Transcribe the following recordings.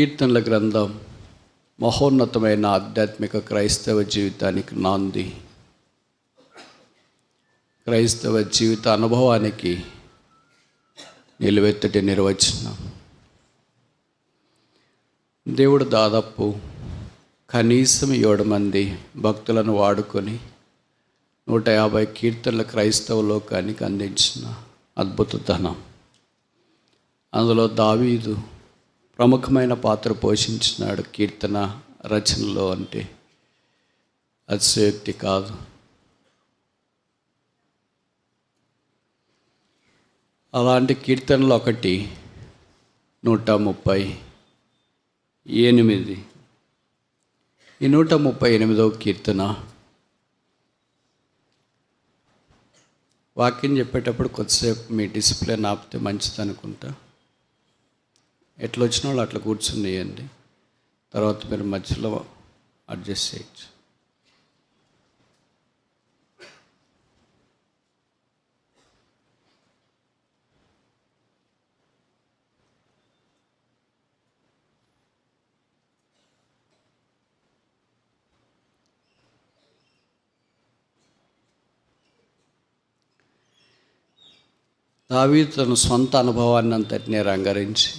కీర్తనల గ్రంథం మహోన్నతమైన ఆధ్యాత్మిక క్రైస్తవ జీవితానికి నాంది. క్రైస్తవ జీవిత అనుభవానికి నిలువెత్తటి నిర్వచనం. దేవుడు దాదాపు కనీసం 7 మంది భక్తులను వాడుకొని 150 కీర్తనల క్రైస్తవ లోకానికి అందించిన అద్భుత ధనం. అందులో దావీదు ప్రముఖమైన పాత్ర పోషించినాడు కీర్తన రచనలో. అంటే అతిశయోక్తి కాదు. అలాంటి కీర్తనలు ఒకటి 138. ఈ 138వ కీర్తన వాక్యం చెప్పేటప్పుడు కొద్దిసేపు మీ డిసిప్లిన్ ఆపితే మంచిది అనుకుంటా. ఎట్లా వచ్చిన వాళ్ళు అట్లా కూర్చునియండి, తర్వాత మీరు మధ్యలో అడ్జస్ట్ చేయొచ్చు. దావీదు తన సొంత అనుభవాన్ని అంతటినీ రంగరించి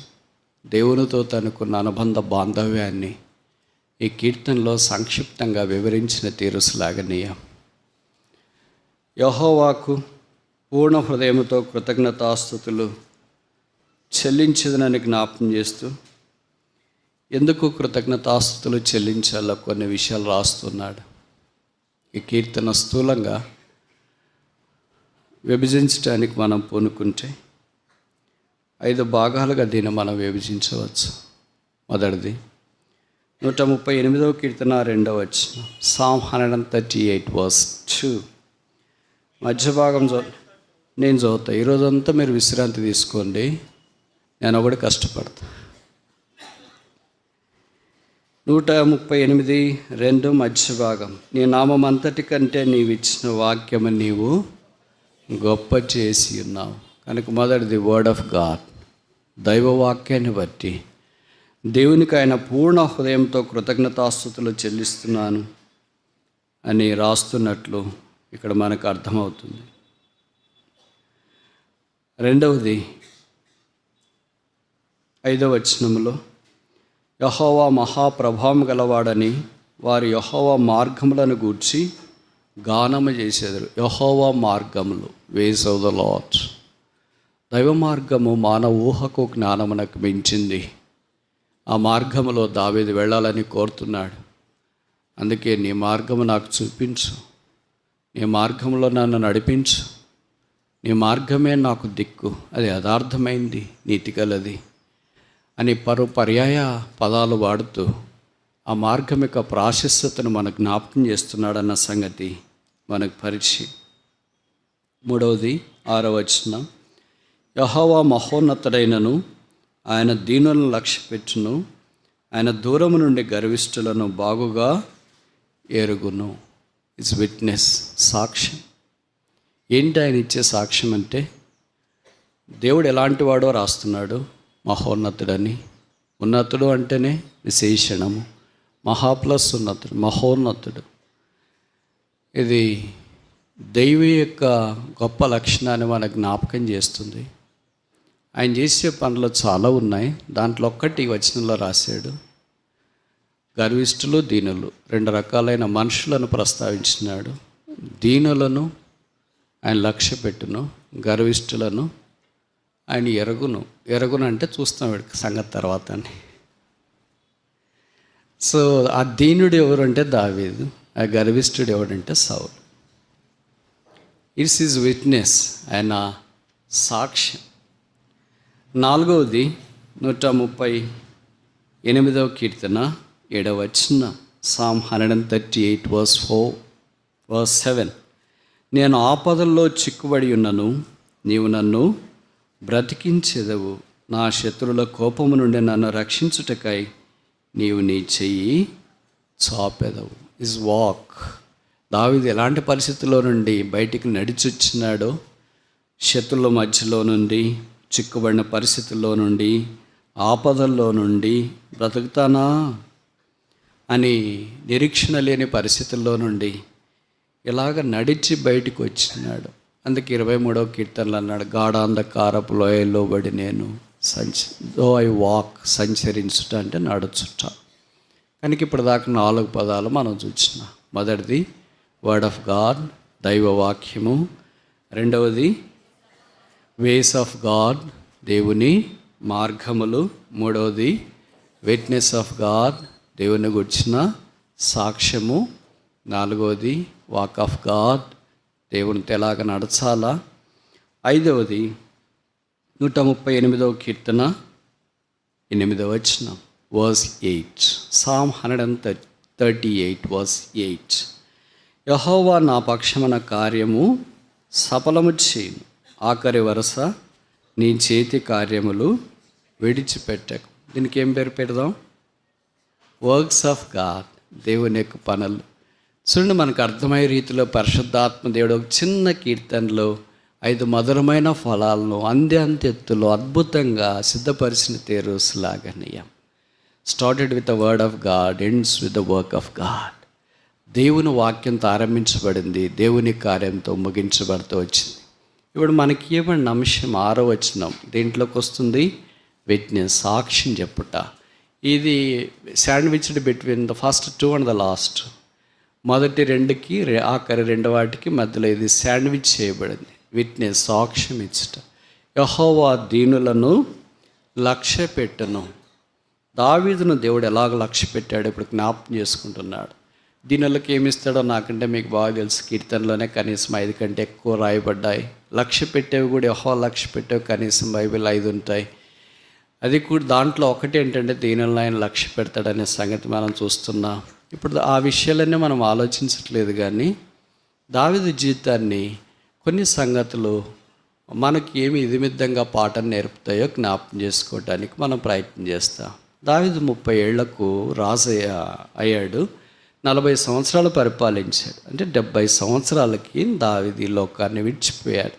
దేవునితో తనకున్న అనుబంధ బాంధవ్యాన్ని ఈ కీర్తనలో సంక్షిప్తంగా వివరించిన తీరు శ్లాఘనీయం. యెహోవాకు పూర్ణ హృదయంతో కృతజ్ఞతాస్తుతులు చెల్లించదనని జ్ఞాపకం చేస్తూ ఎందుకు కృతజ్ఞతాస్తుతులు చెల్లించాలో కొన్ని విషయాలు రాస్తున్నాడు. ఈ కీర్తన స్థూలంగా విభజించడానికి మనం పూనుకుంటే 5 భాగాలుగా దీన్ని మనం విభజించవచ్చు. మొదటిది 138వ కీర్తన 2వ వచనం, Psalm 138 verse 2. మధ్య భాగం నేను చదువుతా. ఈరోజంతా మీరు విశ్రాంతి తీసుకోండి, నేను ఒకటి కష్టపడతా. 138:2 మధ్య భాగం, నీ నామం అంతటి కంటే నీవిచ్చిన వాక్యము నీవు గొప్ప చేసి ఉన్నావు. కనుక మొదటిది వర్డ్ ఆఫ్ గాడ్, దైవవాక్యాన్ని బట్టి దేవునికి ఆయన పూర్ణ హృదయంతో కృతజ్ఞతాస్తుతులు చెల్లిస్తున్నాను అని రాస్తున్నట్లు ఇక్కడ మనకు అర్థమవుతుంది. రెండవది 5వ వచనంలో, యెహోవా మహాప్రభావం గలవాడని వారి యెహోవా మార్గములను గూర్చి గానము చేసేదారు. యెహోవా మార్గములు, వేస్ ఆఫ్ ద లార్డ్. దైవ మార్గము మానవ ఊహకు జ్ఞానమునకు మించింది. ఆ మార్గములో దావీదు వెళ్ళాలని కోరుతున్నాడు. అందుకే నీ మార్గము నాకు చూపించు, నీ మార్గంలో నన్ను నడిపించు, నీ మార్గమే నాకు దిక్కు, అది యథార్థమైంది, నీతి గలది అని పర్యాయ పదాలు వాడుతూ ఆ మార్గం యొక్క ప్రాశస్త్యతను మనకు జ్ఞాపకం చేస్తున్నాడన్న సంగతి మనకు పరిచయం. మూడవది 6వ వచనం, యెహోవా మహోన్నతుడైనను ఆయన దీనులను లక్ష్యపెట్టును, ఆయన దూరము నుండి గర్విష్ఠులను బాగుగా ఎరుగును. ఇట్స్ విట్నెస్, సాక్ష్యం. ఏంటి ఆయన ఇచ్చే సాక్ష్యం అంటే, దేవుడు ఎలాంటి వాడో రాస్తున్నాడు. మహోన్నతుడని. ఉన్నతుడు అంటేనే విశేషణము, మహాప్లస్ ఉన్నతుడు, మహోన్నతుడు. ఇది దైవ యొక్క గొప్ప లక్షణాన్ని మనకు జ్ఞాపకం చేస్తుంది. ఆయన చేసే పనులు చాలా ఉన్నాయి. దాంట్లో ఒక్కటి వచనంలో రాశాడు. గర్విష్ఠులు, దీనులు, 2 రకాలైన మనుషులను ప్రస్తావించినాడు. దీనులను ఆయన లక్ష్య పెట్టును, గర్విష్ఠులను ఆయన ఎరుగును అంటే చూస్తాం వీడికి సంగతి తర్వాత అని. సో ఆ దీనుడు ఎవరంటే దావీదు, ఆ గర్విష్ఠుడు ఎవడంటే సౌలు. ఇట్స్ హిజ్ విట్నెస్, ఆయన సాక్ష్యం. 4వది 138వ కీర్తన 7వ వచనం, Psalm 138 verse 4 verse 7. నేను ఆపదల్లో చిక్కుబడి ఉన్నను, నీవు నన్ను బ్రతికించెదవు, నా శత్రువుల కోపము నుండి నన్ను రక్షించుటకై నీవు నీ చెయ్యి చాపెదవు. Is walk. దావీదు ఎలాంటి పరిస్థితుల్లో నుండి బయటికి నడిచొచ్చినాడో, శత్రుల మధ్యలో నుండి, చిక్కుబడిన పరిస్థితుల్లో నుండి, ఆపదల్లో నుండి బ్రతుకుతానా అని నిరీక్షణ లేని పరిస్థితుల్లో నుండి ఇలాగ నడిచి బయటికి వచ్చినాడు. అందుకే 23వ కీర్తనలు అన్నాడు, గాఢాంధకారపు లోయల్లో పడి నేను దో ఐ వాక్, సంచరించుట అంటే నడుచుట. కనుక ఇప్పుడు దాకా 4 పదాలు మనం చూసినాం. మొదటిది వర్డ్ ఆఫ్ గాడ్, దైవ వాక్యము. రెండవది వేస్ ఆఫ్ గాడ్, దేవుని మార్గములు. మూడవది విట్నెస్ ఆఫ్ గాడ్, దేవుని గుర్చిన సాక్ష్యము. నాలుగవది వాక్ ఆఫ్ గాడ్, దేవునితో ఎలాగ నడచాలా. ఐదవది 138వ కీర్తన 8వ వచనం, వర్స్ 8, సామ్ 138 వర్స్ 8. యెహోవా నా పక్షమున కార్యము సఫలము చేయును, ఆఖరి వరుస నీ చేతి కార్యములు విడిచిపెట్టకు. దీనికి ఏం పేరు పెడదాం? వర్క్స్ ఆఫ్ గాడ్, దేవుని యొక్క పనులు. చూడండి, మనకు అర్థమయ్యే రీతిలో పరిశుద్ధాత్మ దేవుడు ఒక చిన్న కీర్తనలో 5 మధురమైన ఫలాలను అంత్యెత్తులో అద్భుతంగా సిద్ధపరిచిన తేరుసులాగనీయం. Started with the word of God, ends with the work of God. దేవుని వాక్యంతో ఆరంభించబడింది, దేవుని కార్యంతో ముగించబడుతూ వచ్చింది. ఇప్పుడు మనకి ఏమన్నా అంశం 6వ వచనం దేంట్లోకి వస్తుంది? విట్నెస్, సాక్ష్యం చెప్పుట. ఇది sandwiched between the first 2 and the last. మొదటి 2కి ఆఖరి 2 మధ్యలో ఇది శాండ్విచ్ చేయబడింది. విట్నెస్, సాక్ష్యం ఇచ్చుట. యెహోవా దీనులను లక్ష్య పెట్టును. దావీదును దేవుడు ఎలాగ లక్ష్య పెట్టాడు ఇప్పుడు జ్ఞాపకం చేసుకుంటున్నాడు. దీనులకు ఏమిస్తాడో నాకంటే మీకు బాగా తెలుసు. కీర్తనలోనే కనీసం 5 కంటే ఎక్కువ రాయబడ్డాయి. లక్ష్య పెట్టేవి కూడా యెహోవా లక్ష్య పెట్టేవి కనీసం బైబిల్ 5 ఉంటాయి. అది కూడా దాంట్లో ఒకటి ఏంటంటే దీనులను ఆయన లక్ష్య పెడతాడనే సంగతి మనం చూస్తున్నాం. ఇప్పుడు ఆ విషయాలన్నీ మనం ఆలోచించట్లేదు, కానీ దావీదు జీవితాన్ని కొన్ని సంగతులు మనకి ఏమి ఇదిమిద్దంగా పాఠం నేర్పుతాయో జ్ఞాపకం చేసుకోవడానికి మనం ప్రయత్నం చేస్తాం. దావీదు 30 ఏళ్లకు రాజు అయ్యాడు. 40 సంవత్సరాలు పరిపాలించాడు. అంటే 70 సంవత్సరాలకి దావీదు ఈ లోకాన్ని విడిచిపోయాడు.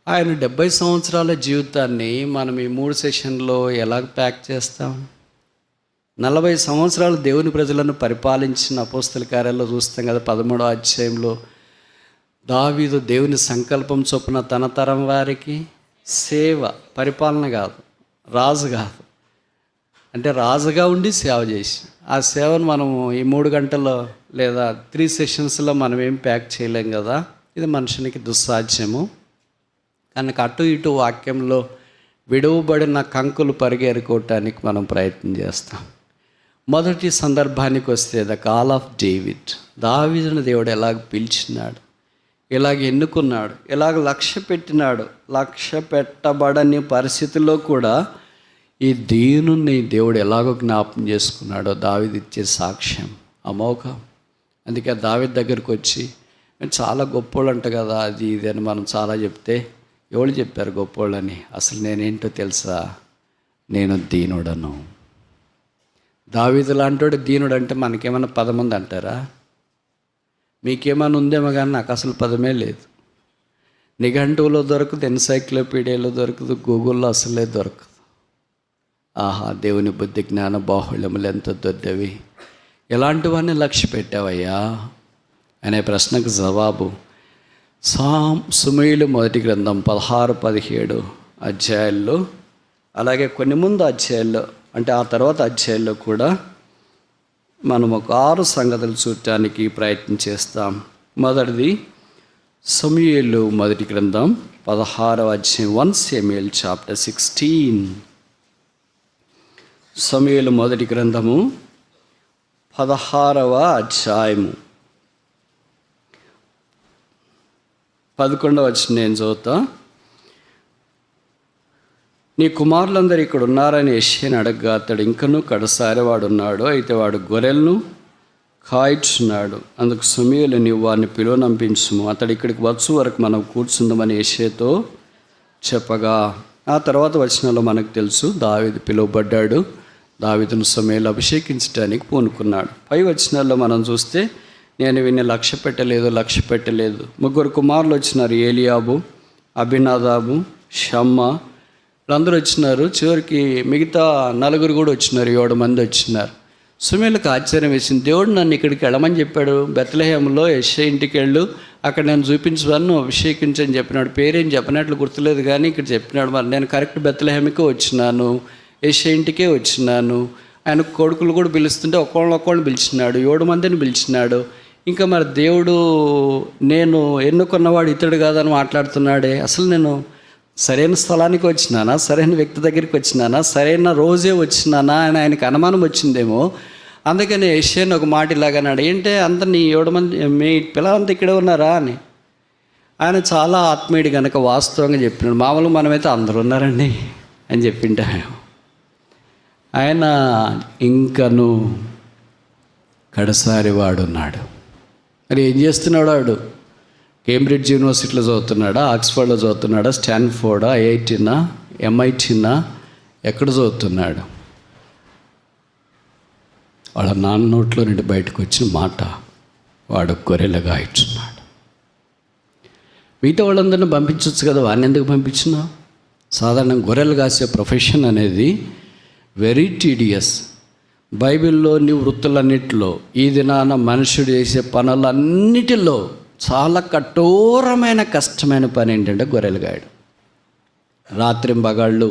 ఆయన 70 సంవత్సరాల జీవితాన్ని మనం ఈ 3 సెషన్లో ఎలా ప్యాక్ చేస్తాం? 40 సంవత్సరాలు దేవుని ప్రజలను పరిపాలించిన అపోస్తల కార్యాల్లో చూస్తాం కదా. 13వ అధ్యాయంలో దావీదు దేవుని సంకల్పం చొప్పున తన తరం వారికి సేవ, పరిపాలన కాదు, రాజు కాదు, అంటే రాజుగా ఉండి సేవ చేసి, ఆ సేవను మనము ఈ 3 గంటల్లో లేదా 3 సెషన్స్లో మనం ఏం ప్యాక్ చేయలేం కదా. ఇది మనుషునికి దుస్సాధ్యము. కనుక అటు ఇటు వాక్యంలో విడువబడిన కంకులు పరిగెరుకోవటానికి మనం ప్రయత్నం చేస్తాం. మొదటి సందర్భానికి వస్తే ద కాల్ ఆఫ్ డేవిడ్. దావీదును దేవుడు ఎలాగ పిలిచినాడు, ఎలాగ ఎన్నుకున్నాడు, ఎలాగ లక్ష్య పెట్టినాడు. లక్ష్య పెట్టబడని పరిస్థితుల్లో కూడా ఈ దీనుని దేవుడు ఎలాగో జ్ఞాపకం చేసుకున్నాడో దావీదు ఇచ్చే సాక్ష్యం అమోఘం. అందుకే దావీదు దగ్గరికి వచ్చి చాలా గొప్పోళ్ళు అంట కదా, అది ఇది అని మనం చాలా చెప్తే, ఎవరు చెప్పారు గొప్పోళ్ళని? అసలు నేనేంటో తెలుసా? నేను దీనుడను. దావీదు లాంటోడు దీనుడు అంటే మనకేమైనా పదం ఉంది అంటారా? మీకేమైనా ఉందేమో కానీ నాకు అసలు పదమే లేదు. నిఘంటువులో దొరకదు, ఎన్సైక్లోపీడియాలో దొరకదు, గూగుల్లో అసలే దొరకదు. ఆహా, దేవుని బుద్ధి జ్ఞాన బాహుళ్యములు ఎంత దొద్దవి. ఎలాంటివన్నీ లక్ష్య పెట్టావయ్యా అనే ప్రశ్నకు జవాబు సమూయేలు మొదటి గ్రంథం 16-17 అధ్యాయాల్లో, అలాగే కొన్ని ముందు అధ్యాయాల్లో, అంటే ఆ తర్వాత అధ్యాయాల్లో కూడా మనం ఒక 6 సంగతులు చూడటానికి ప్రయత్నం చేస్తాం. మొదటిది సమూయేలు మొదటి గ్రంథం 16వ అధ్యాయం, 1 Samuel chapter 16. సమూయేలు మొదటి గ్రంథము 16వ అధ్యాయము 11వ వచనం నేను చదువుతా. నీ కుమారులందరూ ఇక్కడ ఉన్నారని యెషయాను అడగగా అతడు ఇంకనూ కడసారి వాడు ఉన్నాడు, అయితే వాడు గొర్రెలను కాయిచున్నాడు. అందుకు సమూయేలు నీవు వారిని పిలువనంపించుము, అతడు ఇక్కడికి వచ్చు వరకు మనం కూర్చుందామని యెషయాతో చెప్పగా, ఆ తర్వాత వచనంలో మనకు తెలుసు దావీదు పిలువబడ్డాడు. దావీదును సమూయేలు అభిషేకించడానికి పూనుకున్నాడు. పై వచనాల్లో మనం చూస్తే నేను వీడిని లక్ష్య పెట్టలేదు. 3 కుమారులు వచ్చినారు, ఏలియాబు, అభినాదాబు, షమ్మా. వాళ్ళందరూ వచ్చినారు. చివరికి మిగతా 4 కూడా వచ్చినారు, 7 మంది వచ్చినారు. సమూయేలుకు ఆశ్చర్యం వేసింది. దేవుడు నన్ను ఇక్కడికి వెళ్ళమని చెప్పాడు, బెత్లెహేములో యెష్షయి ఇంటికి వెళ్ళు, అక్కడ నేను చూపించవను, అభిషేకించని చెప్పినాడు. పేరేం చెప్పినట్లు గుర్తులేదు కానీ ఇక్కడ చెప్పినాడు. మరి నేను కరెక్ట్ బెత్లెహేముకే వచ్చినాను, యెష్షయి ఇంటికే వచ్చినాను. ఆయన కొడుకులు కూడా పిలుస్తుంటే ఒక్కొక్కళ్ళు పిలిచినాడు, 7 మందిని పిలిచినాడు. ఇంకా మరి దేవుడు నేను ఎన్నుకున్నవాడు ఇతడు కాదని మాట్లాడుతున్నాడే. అసలు నేను సరైన స్థలానికి వచ్చినానా, సరైన వ్యక్తి దగ్గరికి వచ్చినానా, సరైన రోజే వచ్చినానా అని ఆయనకు అనుమానం వచ్చిందేమో. అందుకని యెష్షయిని ఒక మాట ఇలాగన్నాడు, ఏంటంటే అంత నీ 7 మంది మీ పిల్లలంతా ఇక్కడే ఉన్నారా అని. ఆయన చాలా ఆత్మీయుడు కనుక వాస్తవంగా చెప్పినాడు. మామూలుగా మనమైతే అందరూ ఉన్నారండి అని చెప్పింటే ఆయన ఇంకను కడసారి వాడున్నాడు. మరి ఏం చేస్తున్నాడు వాడు? కేంబ్రిడ్జ్ యూనివర్సిటీలో చదువుతున్నాడా, ఆక్స్ఫర్డ్లో చదువుతున్నాడా, స్టాన్ఫోర్డా, ఐఐటీనా, ఎంఐటీనా, ఎక్కడ చదువుతున్నాడు? వాళ్ళ నాన్న నోట్లో నుండి బయటకు వచ్చిన మాట, వాడు గొర్రెలుగా ఇచ్చున్నాడు. మిగతా వాళ్ళందరినీ పంపించవచ్చు కదా, వాడిని ఎందుకు పంపించినా? సాధారణంగా గొర్రెలు కాసే ప్రొఫెషన్ అనేది వెరీ టీడియస్. బైబిల్లోని వృత్తులన్నిటిలో ఈ దినాన మనుషుడు చేసే పనులన్నిటిలో చాలా కఠోరమైన కష్టమైన పని ఏంటంటే గొర్రెలు గాయడం. రాత్రింబగాళ్ళు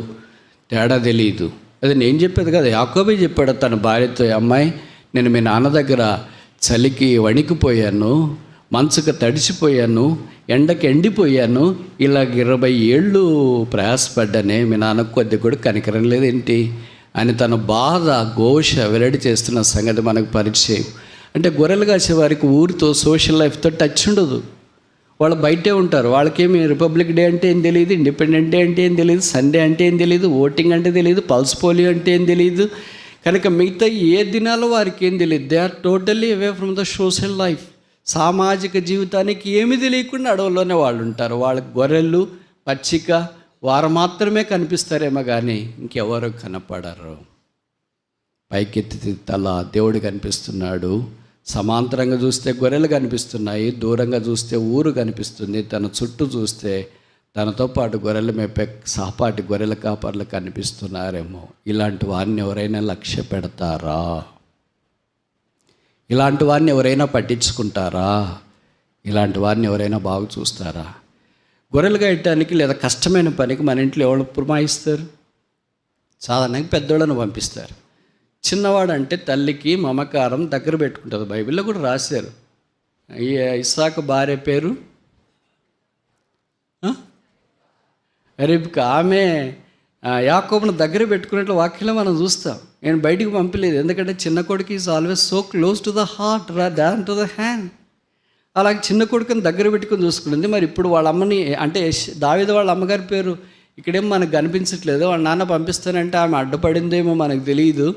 తేడా తెలియదు. అది నేను చెప్పేది కదా, యాకోబే చెప్పాడు తన భార్యతో, అమ్మాయి నేను మీ నాన్న దగ్గర చలికి వణికిపోయాను, మంచుకు తడిసిపోయాను, ఎండకి ఎండిపోయాను, ఇలాగ 20 ఏళ్ళు ప్రయాసపడ్డానే, మీ నాన్నకు కొద్ది కూడా కనికరం లేదేంటి అని తన బాధ ఘోష వెల్లడి చేస్తున్న సంగతి మనకు పరిచయం. అంటే గొర్రెలు కాసేవారికి ఊరితో సోషల్ లైఫ్తో టచ్ ఉండదు. వాళ్ళు బయటే ఉంటారు. వాళ్ళకేమి రిపబ్లిక్ డే అంటే ఏం తెలియదు, ఇండిపెండెంట్ డే అంటే ఏం తెలియదు, సండే అంటే ఏం తెలియదు, ఓటింగ్ అంటే తెలియదు, పల్స్ పోలియో అంటే ఏం తెలియదు. కనుక మిగతా ఏ దినాల్లో వారికి ఏం తెలియదు. They are totally away from the social life. సామాజిక జీవితానికి ఏమీ తెలియకుండా అడవుల్లోనే వాళ్ళు ఉంటారు. వాళ్ళకి గొర్రెలు, పచ్చిక, వారు మాత్రమే కనిపిస్తారేమో కానీ ఇంకెవరు కనపడరు. పైకెత్తి తల దేవుడు కనిపిస్తున్నాడు. సమాంతరంగా చూస్తే గొర్రెలు కనిపిస్తున్నాయి, దూరంగా చూస్తే ఊరు కనిపిస్తుంది, తన చుట్టూ చూస్తే తనతో పాటు గొర్రెలు మేపే సహపాటి గొర్రెల కాపర్లు కనిపిస్తున్నారేమో. ఇలాంటి వారిని ఎవరైనా లక్ష్య పెడతారా? ఇలాంటి వారిని ఎవరైనా పట్టించుకుంటారా? ఇలాంటి వారిని ఎవరైనా బాగు చూస్తారా? గొర్రెలు గాయటానికి లేదా కష్టమైన పనికి మన ఇంట్లో ఎవరు పురమాయిస్తారు? సాధారణంగా పెద్దోళ్ళను పంపిస్తారు. చిన్నవాడంటే తల్లికి మమకారం దగ్గర పెట్టుకుంటుంది. బైబిల్లో కూడా రాశారు. ఇస్సాకు భార్య పేరు రిబ్కా. ఆమె యాకోబును దగ్గర పెట్టుకున్నట్లు వాక్యంలో మనం చూస్తాం. నేను బయటికి పంపలేదు, ఎందుకంటే చిన్న కొడుకు is always so close to the heart than to the hand. అలాగే చిన్న కొడుకుని దగ్గర పెట్టుకుని చూసుకుంటుంది. మరి ఇప్పుడు వాళ్ళ అమ్మని, అంటే దావీదు వాళ్ళ అమ్మగారి పేరు ఇక్కడేం మనకు కనిపించట్లేదు. వాళ్ళ నాన్న పంపిస్తానంటే ఆమె అడ్డుపడిందేమో మనకు తెలియదు,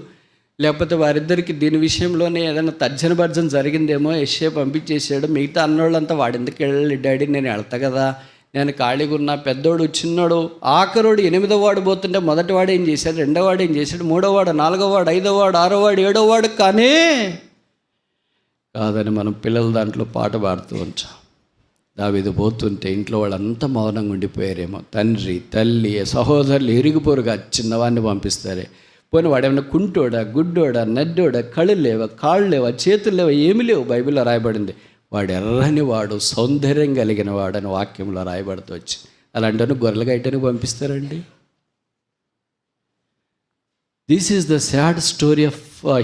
లేకపోతే వారిద్దరికి దీని విషయంలోనే ఏదైనా తర్జన భర్జన జరిగిందేమో. యెష్షయి పంపించేసాడు. మిగతా అన్నోళ్ళంతా వాడు ఎందుకు వెళ్ళాలి డాడీ, నేను వెళ్తా కదా, నేను ఖాళీగా ఉన్నా. పెద్దోడు చిన్నోడు ఆఖరోడు 8వ వాడు పోతుంటే మొదటివాడు ఏం చేశాడు, 2వ వాడు ఏం చేశాడు, 3వ వాడు, 4వ వాడు, 5వ వాడు, 6వ వాడు, 7వ వాడు కానీ కాదని మనం పిల్లల దాంట్లో పాట పాడుతూ ఉంటాం. దావీదు పోతుంటే ఇంట్లో వాళ్ళంతా మౌనంగా ఉండిపోయారేమో. తండ్రి, తల్లి, సహోదరులు ఇరిగిపోరుగా చిన్నవాడిని పంపిస్తారే. పోనీ వాడేమన్నా కుంటోడా, గుడ్డోడా, నడ్డోడా, కళ్ళు లేవా, కాళ్ళు లేవా, చేతులు లేవా, ఏమి లేవు. బైబిల్లో రాయబడింది వాడు ఎర్రని వాడు, సౌందర్యం కలిగిన వాడని వాక్యంలో రాయబడుతూ వచ్చి. అలాంటి గొర్రెలు గాయటానికి పంపిస్తారండి. This is the sad story of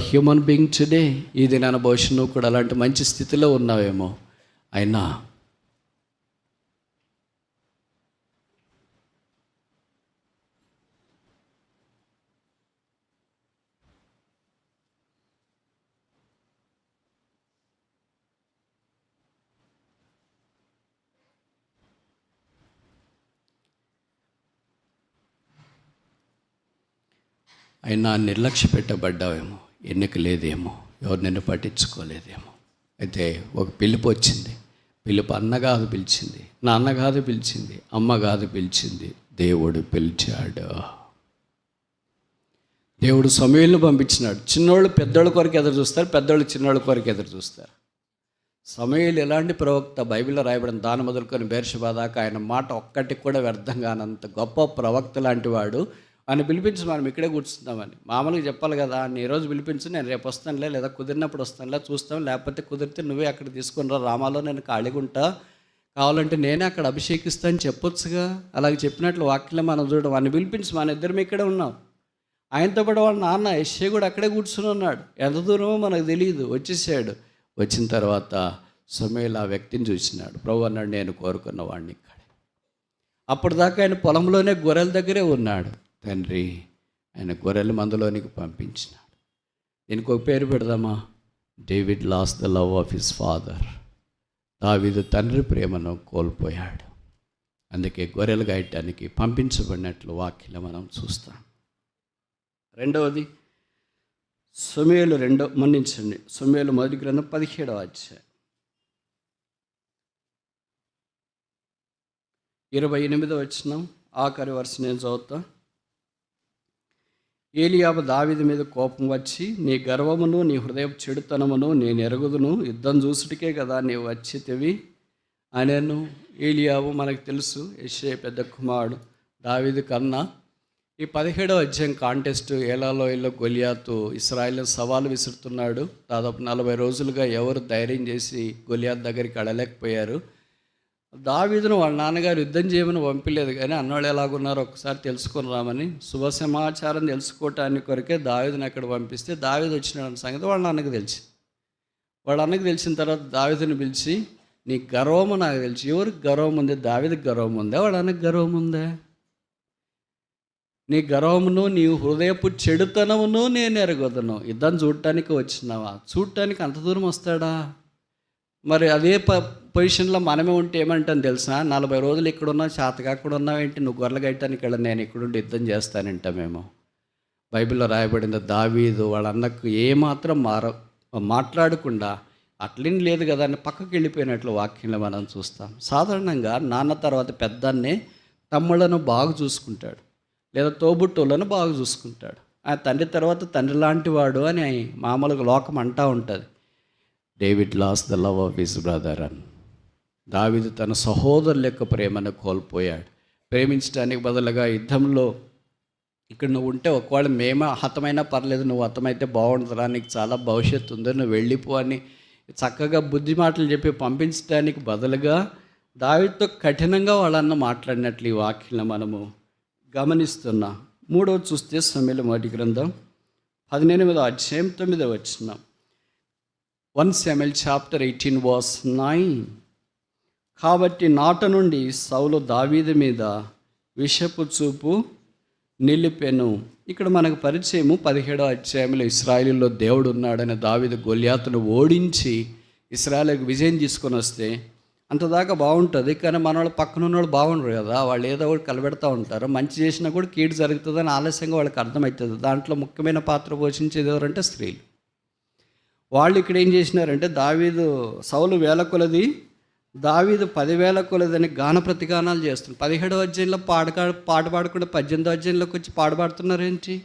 human being today. ఈ దినాన భవిష్యత్తు నువ్వు కూడా అలాంటి మంచి స్థితిలో ఉన్నావేమో. అయినా నిర్లక్ష్య పెట్టబడ్డావేమో, ఎన్నిక లేదేమో, ఎవరు నిన్ను పట్టించుకోలేదేమో. అయితే ఒక పిలుపు వచ్చింది. పిలుపు అన్న కాదు పిలిచింది, నాన్న కాదు పిలిచింది, అమ్మ కాదు పిలిచింది, దేవుడు పిలిచాడు. దేవుడు సమూయేలును పంపించినాడు. చిన్నోళ్ళు పెద్దోళ్ళ కొరకు ఎదురు చూస్తారు, పెద్దోళ్ళు చిన్నోళ్ళ కొరకు ఎదురు చూస్తారు. సమూయేలు ఎలాంటి ప్రవక్త బైబిల్లో రాయబడిన దాని మొదలుకొని బెర్షెబా దాకా ఆయన మాట ఒక్కటి కూడా వ్యర్థం కానంత గొప్ప ప్రవక్త లాంటి వాడు. ఆయన పిలిపించి మనం ఇక్కడే కూర్చుందామని మామూలుగా చెప్పాలి కదా, నేను ఈరోజు పిలిపించి నేను రేపు వస్తానులే, లేదా కుదిరినప్పుడు వస్తానులే చూస్తాం, లేకపోతే కుదిరితే నువ్వే అక్కడ తీసుకుని రా, రామాలో నేను ఖాళీగా ఉంటా, కావాలంటే నేనే అక్కడ అభిషేకిస్తాను చెప్పొచ్చుగా. అలాగే చెప్పినట్లు వాక్యం మనం చూడడం, వాడిని పిలిపించి మన ఇద్దరం ఇక్కడే ఉన్నాం. ఆయనతో పాటు వాళ్ళ నాన్న యెషయా కూడా అక్కడే కూర్చుని ఉన్నాడు. ఎంత దూరమో మనకు తెలియదు. వచ్చేసాడు. వచ్చిన తర్వాత సమూయేలు ఆ వ్యక్తిని చూసినాడు. ప్రభు అన్నాడు, నేను కోరుకున్న వాడిని ఇక్కడే. అప్పటిదాకా ఆయన పొలంలోనే గొర్రెల దగ్గరే ఉన్నాడు. తండ్రి ఆయన గొర్రెల మందలోనికి పంపించినాడు. దీనికి ఒక పేరు పెడదామా? David loss the love of his father. దావీదు తండ్రి ప్రేమను కోల్పోయాడు. అందుకే గొర్రెలు గాయటానికి పంపించబడినట్లు వాక్యం మనం చూస్తాం. రెండవది సమూయేలు సమూయేలు మొదటి గ్రంథం 17వ అధ్యాయం 28వ వచనం ఆఖరి వరుస నేను చదువుతా. ఏలీయాబు దావీదు మీద కోపం వచ్చి, నీ గర్వమును నీ హృదయ చెడుతనమును నేను ఎరుగుదును, యుద్ధం చూసుటికే కదా నీవు వచ్చితివి అనేను. ఏలీయాబు మనకు తెలుసు యెషయా పెద్ద కుమారుడు, దావీదు కన్నా. ఈ 17వ అధ్యాయం కాంటెస్ట్ ఏలాలోయలో గొలియాతు ఇశ్రాయేలు సవాలు విసురుతున్నాడు. దాదాపు 40 రోజులుగా ఎవరు ధైర్యం చేసి గొలియాతు దగ్గరికి వెళ్ళలేకపోయారు. దావీదును వాళ్ళ నాన్నగారు యుద్ధం చేయమని పంపలేదు, కానీ అన్నవాళ్ళు ఎలాగున్నారో ఒకసారి తెలుసుకొని రామని శుభ సమాచారం తెలుసుకోవటానికి కొరకే దావీదుని అక్కడ పంపిస్తే దావీదు వచ్చిన సంగతి వాళ్ళ నాన్నకు తెలిసి, వాళ్ళ అన్నకు తెలిసిన తర్వాత దావీదుని పిలిచి, నీ గర్వము నాకు తెలిసి. ఎవరికి గర్వం ఉంది? దావీదుకి గర్వం ఉందా? వాళ్ళ అన్నకు గర్వం ఉందా? నీ గర్వమును నీ హృదయపు చెడుతనమును నేను ఎరగొదను. యుద్ధం చూడటానికి వచ్చినావా? చూడటానికి అంత దూరం వస్తాడా? మరి అదే పొజిషన్లో మనమే ఉంటే ఏమంటాను తెలుసా? 40 రోజులు ఇక్కడున్నా చేతగా అక్కడ ఉన్నావేంటి, నువ్వు గొర్రెలు గట్టడానికి వెళ్ళి నేను ఇక్కడుండి యుద్ధం చేస్తానంటామేమో. బైబిల్లో రాయబడింది దావీదు వాళ్ళ అన్నకు ఏమాత్రం మాట్లాడకుండా అట్లేం లేదు కదా అని పక్కకి వెళ్ళిపోయినట్లు వాక్యంలో మనం చూస్తాం. సాధారణంగా నాన్న తర్వాత పెద్దన్నే తమ్ముళ్ళను బాగా చూసుకుంటాడు, లేదా తోబుట్టులను బాగా చూసుకుంటాడు. ఆ తండ్రి తర్వాత తండ్రి లాంటి వాడు అని మామూలుగా లోకం అంటూ ఉంటుంది. David loss the love of his brother అని. దావీదు తన సహోదరుల యొక్క ప్రేమను కోల్పోయాడు. ప్రేమించడానికి బదులుగా యుద్ధంలో ఇక్కడ నువ్వు ఉంటే ఒకవేళ మేమే హతమైనా పర్లేదు, నువ్వు హతమైతే బాగుంటుందా, నీకు చాలా భవిష్యత్తు ఉందో, నువ్వు వెళ్ళిపో అని చక్కగా బుద్ధి మాటలు చెప్పి పంపించడానికి బదులుగా దావీదుతో కఠినంగా వాళ్ళన్న మాట్లాడినట్లు ఈ వాక్యం మనము గమనిస్తున్నాం. మూడవది చూస్తే సమూయేలు మొదటి గ్రంథం 18వ అధ్యాయం 9వ వచనం. 1 Samuel chapter 18 verse 9. కాబట్టి నాట నుండి సౌలు దావీదు మీద విషపు చూపు నిలిపెను. ఇక్కడ మనకు పరిచయము 17వ అధ్యాయంలో ఇశ్రాయేలులో దేవుడు ఉన్నాడని దావీదు గొలియాతును ఓడించి ఇశ్రాయేలుకు విజయం తీసుకొని వస్తే అంతదాకా బాగుంటుంది. కానీ మన వాళ్ళు పక్కన ఉన్న వాళ్ళు బాగుండరు కదా, వాళ్ళు ఏదో ఒకటి కలబెడతా ఉంటారు. మంచి చేసినా కూడా కీడు జరుగుతుందని ఆలస్యంగా వాళ్ళకి అర్థమవుతుంది. దాంట్లో ముఖ్యమైన పాత్ర పోషించేది ఎవరంటే స్త్రీలు. వాళ్ళు ఇక్కడ ఏం చేసినారంటే దావీదు సౌలు 1000 కొలది, దావీదు 10,000 కొలదని గాన ప్రతిగానాలు చేస్తున్నారు. 17వ అధ్యాయంలో పాట పాడకుండా 18వ అధ్యాయంలోకి వచ్చి పాడుతున్నారేంటి?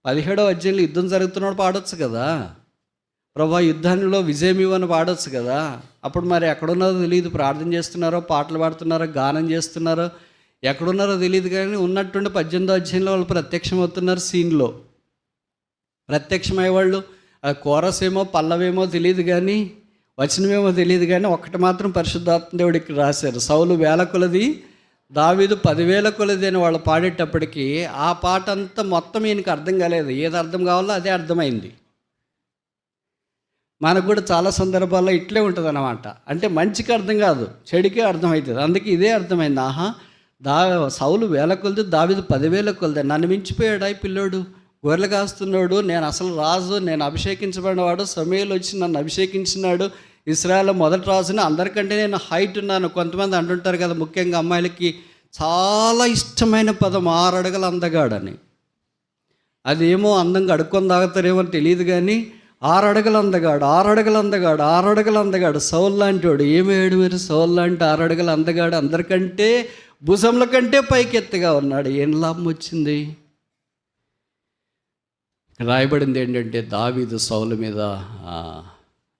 17వ అధ్యాయంలో యుద్ధం జరుగుతున్నాడు పాడొచ్చు కదా, ప్రభా యుద్ధాల్లో విజయం ఇవ్వని పాడొచ్చు కదా. అప్పుడు మరి ఎక్కడున్నారో తెలియదు, ప్రార్థన చేస్తున్నారో పాటలు పాడుతున్నారో గానం చేస్తున్నారో ఎక్కడున్నారో తెలియదు. కానీ ఉన్నట్టుండి 18వ అధ్యాయంలో వాళ్ళు ప్రత్యక్షం అవుతున్నారు. సీన్లో ప్రత్యక్షమయ్యే వాళ్ళు కోరస్ ఏమో పల్లవేమో తెలియదు, కానీ వచనమేమో తెలియదు. కానీ ఒక్కటి మాత్రం పరిశుద్ధాత్మ దేవుడికి రాశారు, సౌలు 1000 కొలది, దావీదు 10,000 కొలది అని వాళ్ళు పాడేటప్పటికీ ఆ పాట అంతా మొత్తం ఈయనకి అర్థం కాలేదు. ఏది అర్థం కావాలో అదే అర్థమైంది. మనకు కూడా చాలా సందర్భాల్లో ఇట్లే ఉంటుంది అన్నమాట. అంటే మంచికి అర్థం కాదు, చెడుకే అర్థమవుతుంది. అందుకే ఇదే అర్థమైంది. సౌలు 1000 కొలది, దావీదు 10,000 కొలది. నన్ను మించిపోయాడు ఈ పిల్లోడు, గొర్రెలు కాస్తున్నాడు, నేను అసలు రాజు, నేను అభిషేకించబడినవాడు, సమూయేలు వచ్చి నన్ను అభిషేకించినాడు, ఇశ్రాయేలు మొదటి రాజుని, అందరికంటే నేను హైట్ ఉన్నాను. కొంతమంది అంటుంటారు కదా, ముఖ్యంగా అమ్మాయిలకి చాలా ఇష్టమైన పదం 6 అడుగుల అందగాడని. అదేమో అందంగా అడుక్కొని తాగుతారేమో తెలియదు, కానీ 6 అడుగుల అందగాడు, 6 అడుగుల అందగాడు, 6 అడుగుల అందగాడు, సౌలు లాంటి వాడు. ఏమేడు మీరు సౌలు లాంటి 6 అడుగుల అందగాడు, అందరికంటే భుజంల కంటే పైకెత్తుగా ఉన్నాడు. ఏం లాభం వచ్చింది? రాయబడింది ఏంటంటే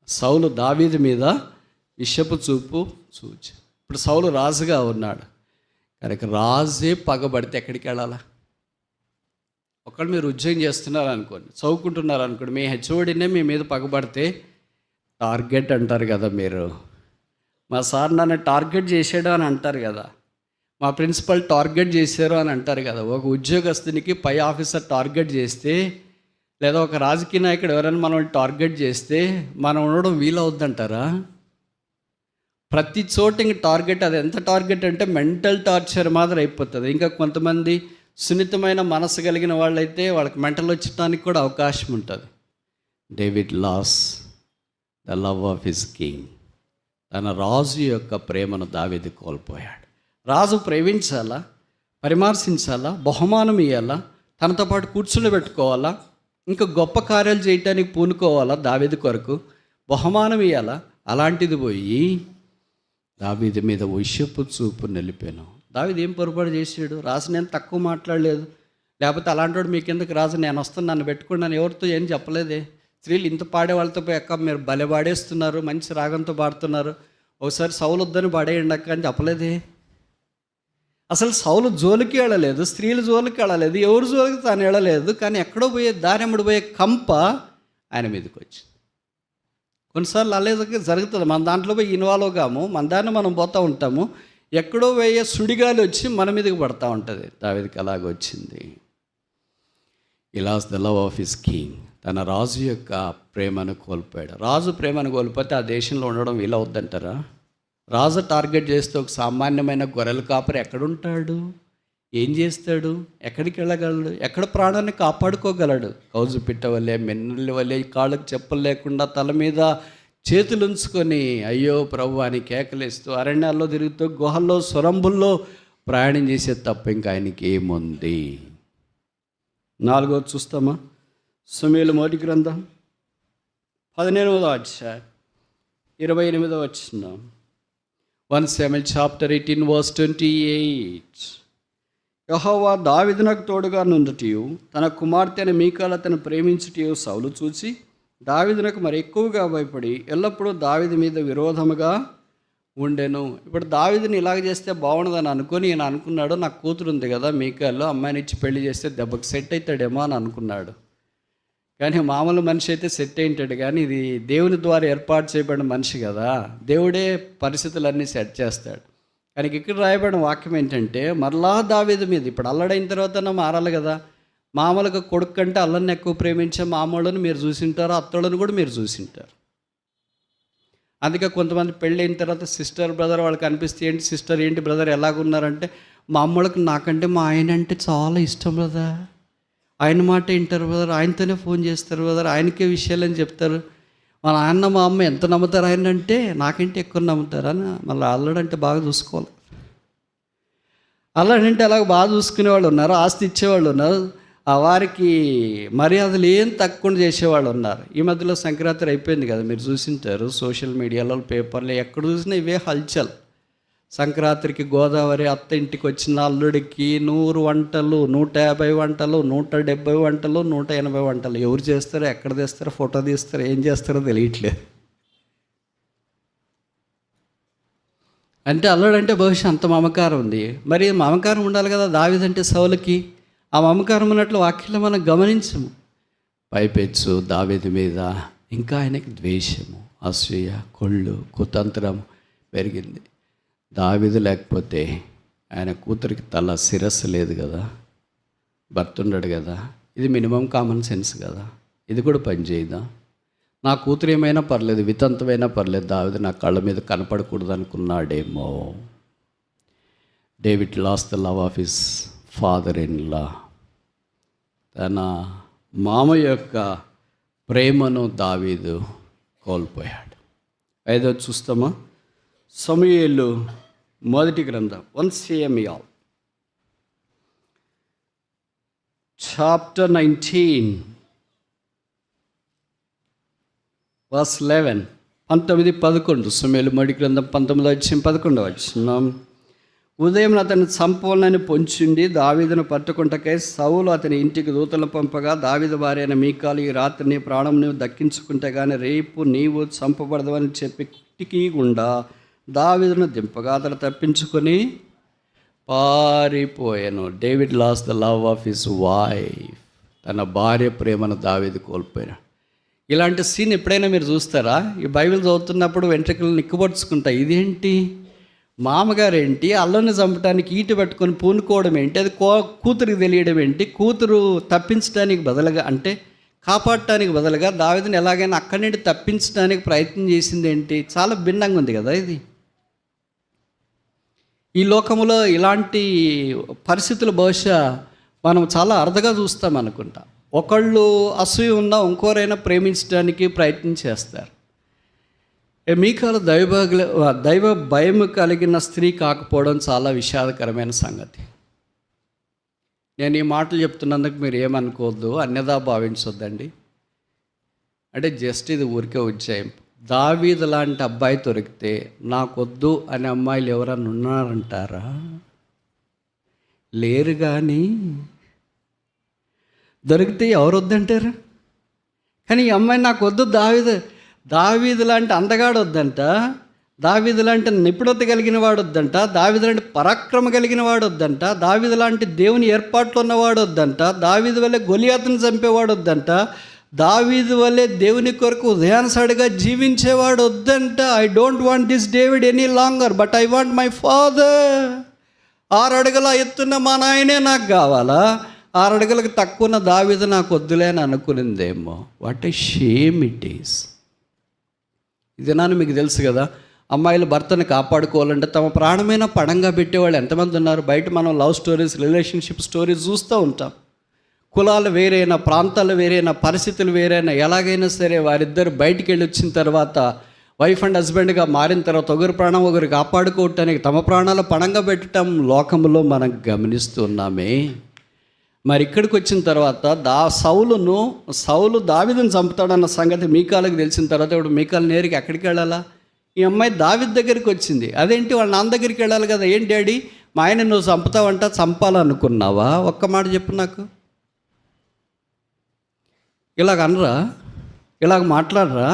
సౌలు దావీదు మీద విషపు చూపు చూచి. ఇప్పుడు సౌలు రాజుగా ఉన్నాడు కనుక రాజే పగబడితే ఎక్కడికి వెళ్ళాలా? ఒకళ్ళు మీరు ఉద్యోగం చేస్తున్నారు అనుకోండి, చదువుకుంటున్నారు అనుకోండి, మీ హెచ్ఓడినే మీ మీద పగబడితే టార్గెట్ అంటారు కదా మీరు. మా సార్ నన్ను టార్గెట్ చేసాడు అని అంటారు కదా, మా ప్రిన్సిపల్ టార్గెట్ చేశారు అని అంటారు కదా. ఒక ఉద్యోగస్తునికి పై ఆఫీసర్ టార్గెట్ చేస్తే, లేదా ఒక రాజకీయ నాయకుడు ఎవరైనా మనం టార్గెట్ చేస్తే మనం ఉండడం వీలవుద్దంటారా? ప్రతి చోట ఇంక టార్గెట్. అది ఎంత టార్గెట్ అంటే మెంటల్ టార్చర్ మాత్రం అయిపోతుంది. ఇంకా కొంతమంది సున్నితమైన మనసు కలిగిన వాళ్ళైతే వాళ్ళకి మెంటల్ వచ్చడానికి కూడా అవకాశం ఉంటుంది. David loss the love of his king. తన రాజు యొక్క ప్రేమను దావీదు కోల్పోయాడు. రాజు ప్రేమించాలా, పరిమర్శించాలా, బహుమానం ఇవ్వాలా, తనతో పాటు కూర్చుండబెట్టుకోవాలా, ఇంకా గొప్ప కార్యాలు చేయటానికి పూనుకోవాలా, దావీదు కొరకు బహుమానం ఇవ్వాలా. అలాంటిది పోయి దావీదు మీద విషపు చూపు నిలిపాను. దావీదు ఏం పొరపాటు చేశాడు? రాజు నేను తక్కువ మాట్లాడలేదు, లేకపోతే అలాంటి వాడు మీ కిందకి రాజు నేను వస్తాను నన్ను పెట్టుకున్నాను ఎవరితో ఏం చెప్పలేదే. స్త్రీలు ఇంత పాడే వాళ్ళతో పోయి అక్క మీరు భలే పాడేస్తున్నారు, మంచి రాగంతో పాడుతున్నారు, ఒకసారి సౌలు వద్దని పాడేయండి అక్క అని చెప్పలేదే. అసలు సౌలు జోలికి వెళ్ళలేదు, స్త్రీల జోలికి వెళ్ళలేదు, ఎవరి జోలికి తాను వెళ్ళలేదు. కానీ ఎక్కడో పోయే దారెమ్మడి పోయే కంప ఆయన మీదకి వచ్చింది. కొన్నిసార్లు అలాగే జరుగుతుంది. మన దాంట్లో పోయి ఇన్వాల్వ్ కాము, మన దాన్ని మనం పోతూ ఉంటాము, ఎక్కడో పోయే సుడిగాలి వచ్చి మన మీదకి పడతా ఉంటుంది. దావీదుకి అలాగ వచ్చింది. He loss the love of his king. తన రాజు యొక్క ప్రేమను కోల్పోయాడు. రాజు ప్రేమను కోల్పోతే ఆ దేశంలో ఉండడం వీలవుద్దంటారా? రాజు టార్గెట్ చేస్తే ఒక సామాన్యమైన గొర్రెల కాపరి ఎక్కడుంటాడు, ఏం చేస్తాడు, ఎక్కడికి వెళ్ళగలడు, ఎక్కడ ప్రాణాన్ని కాపాడుకోగలడు? కౌజు పిట్ట వల్లే, మెన్నుల వల్లే, కాళ్ళకు చెప్పులు లేకుండా తల మీద చేతులు ఉంచుకొని అయ్యో ప్రభు అని కేకలేస్తూ అరణ్యాల్లో తిరుగుతూ గుహల్లో సొరంబుల్లో ప్రయాణం చేసే తప్ప ఇంకా ఆయనకి ఏముంది? 4వ చూస్తామా? సమూయేలు మొదటి గ్రంథం 18వ అధ్యాయం 28వ వచనం. 1 Samuel chapter 18 verse 28. యెహోవా దావీదునకు తోడుగా నుండుటయు తన కుమార్తె అయిన మీకాలు అతను ప్రేమించుటయు సౌలు చూచి దావీదునకు మరి ఎక్కువగా భయపడి ఎల్లప్పుడూ దావీదు మీద విరోధముగా ఉండెను. ఇప్పుడు దావీదుని ఇలాగ చేస్తే బాగుండదని అనుకొని ఈయన అనుకున్నాడు, నాకు కూతురు ఉంది కదా మీకాలు, అమ్మాయిని ఇచ్చి పెళ్లి చేస్తే దెబ్బకి సెట్ అవుతాడేమో అని అనుకున్నాడు. కానీ మామూలు మనిషి అయితే సెట్ అయింటాడు, కానీ ఇది దేవుని ద్వారా ఏర్పాటు చేయబడిన మనిషి కదా, దేవుడే పరిస్థితులన్నీ సెట్ చేస్తాడు. కానీ ఇక్కడ రాయబడిన వాక్యం ఏంటంటే మరలా దావీదు మీద, ఇప్పుడు అల్లడైన తర్వాత మారాలి కదా. మామూలుగా కొడుకు కంటే అల్లని ఎక్కువ ప్రేమించే మామూళ్ళని మీరు చూసింటారు, అత్తోళ్ళని కూడా మీరు చూసింటారు. అందుకే కొంతమంది పెళ్ళి అయిన తర్వాత సిస్టర్ బ్రదర్ వాళ్ళకి అనిపిస్తే ఏంటి సిస్టర్ ఏంటి బ్రదర్ ఎలాగున్నారంటే, మా అమ్మళ్ళకి నాకంటే మా ఆయన అంటే చాలా ఇష్టం బ్రదర్, ఆయన మాట వింటారు బ్రదర్, ఆయనతోనే ఫోన్ చేస్తారు బ్రదర్, ఆయనకే విషయాలని చెప్తారు. మా నాన్న మా అమ్మ ఎంత నమ్ముతారు ఆయన అంటే నాకంటే ఎక్కువ నమ్ముతారని. మళ్ళీ అల్లడంటే బాగా చూసుకోవాలి. అల్లడంటే అలాగ బాగా చూసుకునేవాళ్ళు ఉన్నారు, ఆస్తి ఇచ్చేవాళ్ళు ఉన్నారు, ఆ వారికి మర్యాదలు ఏం తక్కువ చేసేవాళ్ళు ఉన్నారు. ఈ మధ్యలో సంక్రాంతి అయిపోయింది కదా, మీరు చూసింటారు సోషల్ మీడియాలో, పేపర్లో ఎక్కడ చూసినా ఇవే హల్చల్. సంక్రాంతికి గోదావరి అత్త ఇంటికి వచ్చిన అల్లుడికి 100 వంటలు, 150 వంటలు, 170 వంటలు, 180 వంటలు. ఎవరు చేస్తారో, ఎక్కడ తీస్తారో, ఫోటో తీస్తారో, ఏం చేస్తారో తెలియట్లేదు. అంటే అల్లుడంటే బహుశా అంత మమకారం ఉంది. మరి మమకారం ఉండాలి కదా దావీదంటే సౌలుకి. ఆ మమకారం ఉన్నట్లు వాక్యంలో మనం గమనించము. పైపెచ్చు దావీదు మీద ఇంకా ఆయనకి ద్వేషము, అసూయ, కొళ్ళు, కుతంత్రము పెరిగింది. దావీదు లేకపోతే ఆయన కూతురికి తల శిరస్సు లేదు కదా, భర్త ఉండడు కదా. ఇది మినిమం కామన్ సెన్స్ కదా, ఇది కూడా పనిచేయదా? నా కూతురు ఏమైనా పర్లేదు, వితంతమైనా పర్లేదు, దావీదు నా కళ్ళ మీద కనపడకూడదు అనుకున్నాడేమో. David loss the love of his father in law. తన మామ యొక్క ప్రేమను దావీదు కోల్పోయాడు. 5వ చూస్తామా? సమూయేలు మొదటి గ్రంథం 1 Samuel chapter 19 verse 11. 19-11 సమూయేలు మొదటి గ్రంథం 19వ అధ్యాయం 11వ వచనం. ఉదయం అతన్ని చంపాలని పొంచుండి దావీదును పట్టుకుంటకై సౌలు అతని ఇంటికి దూతలు పంపగా, దావీదు భార్య అయిన మీకాలు, ఈ రాత్రి నీ ప్రాణం నీవు దక్కించుకుంటే కానీ రేపు నీవు చంపబడదని చెప్పి కిటికీ గుండా దావీదును దింపగా అతను తప్పించుకొని పారిపోయాను. David loss the love of his wife. తన భార్య ప్రేమను దావీదు కోల్పోయాడు. ఇలాంటి సీన్ ఎప్పుడైనా మీరు చూస్తారా? ఈ బైబిల్ చదువుతున్నప్పుడు వెంట్రుకలు నిక్కుపరుచుకుంటాయి. ఇదేంటి, మామగారు ఏంటి అల్లుని చంపడానికి ఈటు పట్టుకొని పూనుకోవడం ఏంటి, అది కూతురికి తెలియడం ఏంటి, కూతురు తప్పించడానికి బదులుగా అంటే కాపాడటానికి బదులుగా దావీదుని ఎలాగైనా అక్కడి నుండి తప్పించడానికి ప్రయత్నం చేసింది ఏంటి? చాలా భిన్నంగా ఉంది కదా ఇది. ఈ లోకంలో ఇలాంటి పరిస్థితులు బహుశా మనం చాలా అరుదుగా చూస్తాం అనుకుంటా. ఒకళ్ళు అసూయ ఉన్నా ఇంకోరైనా ప్రేమించడానికి ప్రయత్నం చేస్తారు. మీకాలు దైవ భయం కలిగిన స్త్రీ కాకపోవడం చాలా విషాదకరమైన సంగతి. నేను ఈ మాటలు చెప్తున్నందుకు మీరు ఏమనుకోవద్దు, అన్యదా భావించొద్దండి. అంటే జస్ట్ ఇది ఊరికే ఉజ్జాయింపు. దావీదు లాంటి అబ్బాయి దొరికితే నాకొద్దు అనే అమ్మాయిలు ఎవరన్నా ఉన్నారంటారా? లేరు. కానీ దొరికితే ఎవరు వద్దంటారు? కానీ ఈ అమ్మాయి నాకు వద్దు, దావీదు లాంటి అందగాడు వద్దంట, దావీదు లాంటి నిపుణత కలిగిన వాడు వద్దంట, దావీదు లాంటి పరాక్రమ కలిగిన వాడు వద్దంట, దావీదు లాంటి దేవుని ఏర్పాట్లు ఉన్నవాడు వద్దంట, దావీదు వల్లే గొలియాతును చంపేవాడు వద్దంట, దావీదు వల్లే దేవుని కొరకు ఉదయాన్సడిగా జీవించేవాడు వద్దంట. I don't want this David any longer, but I want my father. 6 అడుగుల ఎత్తున్న మా నాయనే నాకు కావాలా? 6 అడుగులకు తక్కువ ఉన్న దావీదు నాకు వద్దులే అని అనుకునిందేమో. What a shame it is. ఇది నాన్న మీకు తెలుసు కదా, అమ్మాయిలు భర్తను కాపాడుకోవాలంటే తమ ప్రాణమైన పణంగా పెట్టేవాళ్ళు ఎంతమంది ఉన్నారు. బయట మనం లవ్ స్టోరీస్, రిలేషన్షిప్ స్టోరీస్ చూస్తూ ఉంటాం. కులాలు వేరైనా, ప్రాంతాలు వేరైనా, పరిస్థితులు వేరైనా, ఎలాగైనా సరే వారిద్దరు బయటికి వెళ్ళి వచ్చిన తర్వాత వైఫ్ అండ్ హస్బెండ్గా మారిన తర్వాత ఒకరి ప్రాణం ఒకరు కాపాడుకోవటానికి తమ ప్రాణాలు పణంగా పెట్టడం లోకంలో మనం గమనిస్తున్నామే. మరి ఇక్కడికి వచ్చిన తర్వాత సౌలు దావీదుని చంపుతాడన్న సంగతి మీకాలకు తెలిసిన తర్వాత ఇప్పుడు మీకాలు నేరుగా ఎక్కడికి వెళ్ళాలా? ఈ అమ్మాయి దావీదు దగ్గరికి వచ్చింది. అదేంటి వాళ్ళ నాన్న దగ్గరికి వెళ్ళాలి కదా. ఏంటి డాడీ మా ఆయన నువ్వు చంపుతావంట, చంపాలనుకున్నావా? ఒక్క మాట చెప్పు నాకు. ఇలాగ అనరా? ఇలాగ మాట్లాడరా?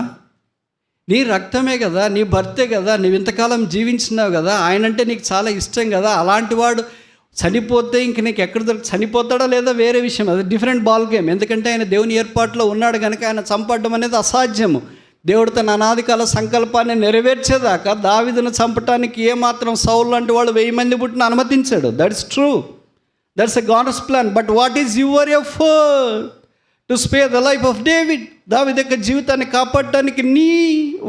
నీ రక్తమే కదా, నీ భర్తే కదా, నువ్వు ఇంతకాలం జీవించినావు కదా, ఆయనంటే నీకు చాలా ఇష్టం కదా. అలాంటి వాడు చనిపోతే ఇంక నీకు ఎక్కడ చనిపోతాడో లేదా వేరే విషయం, అది డిఫరెంట్ బాల్ గేమ్. ఎందుకంటే ఆయన దేవుని ఏర్పాట్లో ఉన్నాడు కనుక ఆయన చంపడం అనేది అసాధ్యము. దేవుడు తన అనాదికాల సంకల్పాన్ని నెరవేర్చేదాకా దావీదును చంపటానికి ఏమాత్రం సౌలు లాంటి వాళ్ళు 1000 మంది పుట్టిన అనుమతించాడు. That's true, that's a God's plan. But what is your effort to spare the life of David? దావీదు యొక్క జీవితాన్ని కాపాడటానికి నీ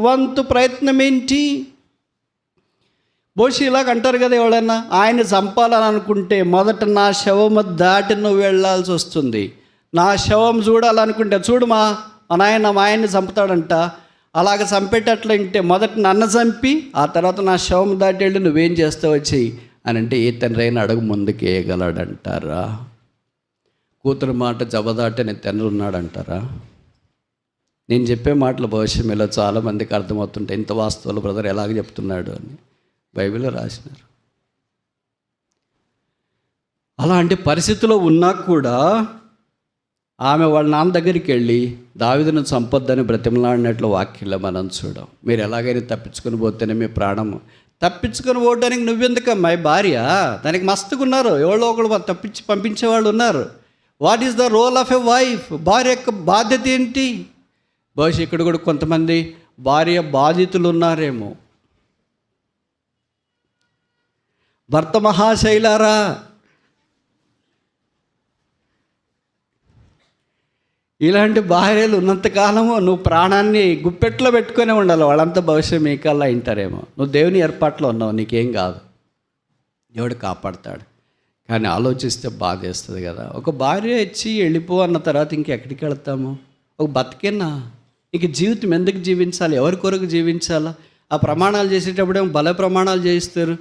వంతు ప్రయత్నం ఏంటి? బహుశా ఇలాగ అంటారు కదా ఎవడన్నా, ఆయన చంపాలని అనుకుంటే మొదట నా శవము దాటి నువ్వు వెళ్ళాల్సి వస్తుంది. నా శవం చూడాలనుకుంటే చూడు మా ఆయన్ని చంపుతాడంట. అలాగ చంపేటట్లు ఇంటే మొదట నన్ను చంపి ఆ తర్వాత నా శవం దాటి వెళ్ళి నువ్వేం చేస్తావు వచ్చి అని అంటే ఏ తండ్రి అయినా అడుగు ముందుకు వేయగలడంటారా? కూతురు మాట జబదాటని తండ్రి ఉన్నాడంటారా? నేను చెప్పే మాటలు బహుశా మీలో చాలామందికి అర్థమవుతుంటాయి. ఇంత వాస్తవాలు బ్రదర్ ఎలాగ చెప్తున్నాడు అని బైబిల్లో రాసినారు. అలాంటి పరిస్థితిలో ఉన్నా కూడా ఆమె వాళ్ళ నాన్న దగ్గరికి వెళ్ళి దావీదును చంపొద్దని బ్రతిమలాడినట్లు వాక్యంలో మనం చూడం. మీరు ఎలాగైనా తప్పించుకొని పోతేనే మీ ప్రాణము. తప్పించుకొని పోవడానికి నువ్వెందుకమ్మా? భార్య దానికి మస్తుకున్నారు, ఎవరో ఒకళ్ళు తప్పించి పంపించేవాళ్ళు ఉన్నారు. What is the role of a wife? భార్య యొక్క బాధ్యత ఏంటి? బహుశా ఇక్కడ కూడా కొంతమంది భార్య బాధితులు ఉన్నారేమో. భర్త మహాశైలారా, ఇలాంటి భార్యలు ఉన్నంతకాలము నువ్వు ప్రాణాన్ని గుప్పెట్లో పెట్టుకునే ఉండాలి. వాళ్ళంతా భవిష్యత్ మీకల్లా వింటారేమో. నువ్వు దేవుని ఏర్పాట్లో ఉన్నావు, నీకేం కాదు, దేవుడు కాపాడతాడు. కానీ ఆలోచిస్తే బాధ వేస్తుంది కదా. ఒక భార్య ఇచ్చి వెళ్ళిపో అన్న తర్వాత ఇంకెక్కడికి వెళ్తాము? ఒక బతికేనా? ఇంక జీవితం ఎందుకు జీవించాలి? ఎవరి కొరకు జీవించాలా? ఆ ప్రమాణాలు చేసేటప్పుడేమో భలే ప్రమాణాలు చేయిస్తారు.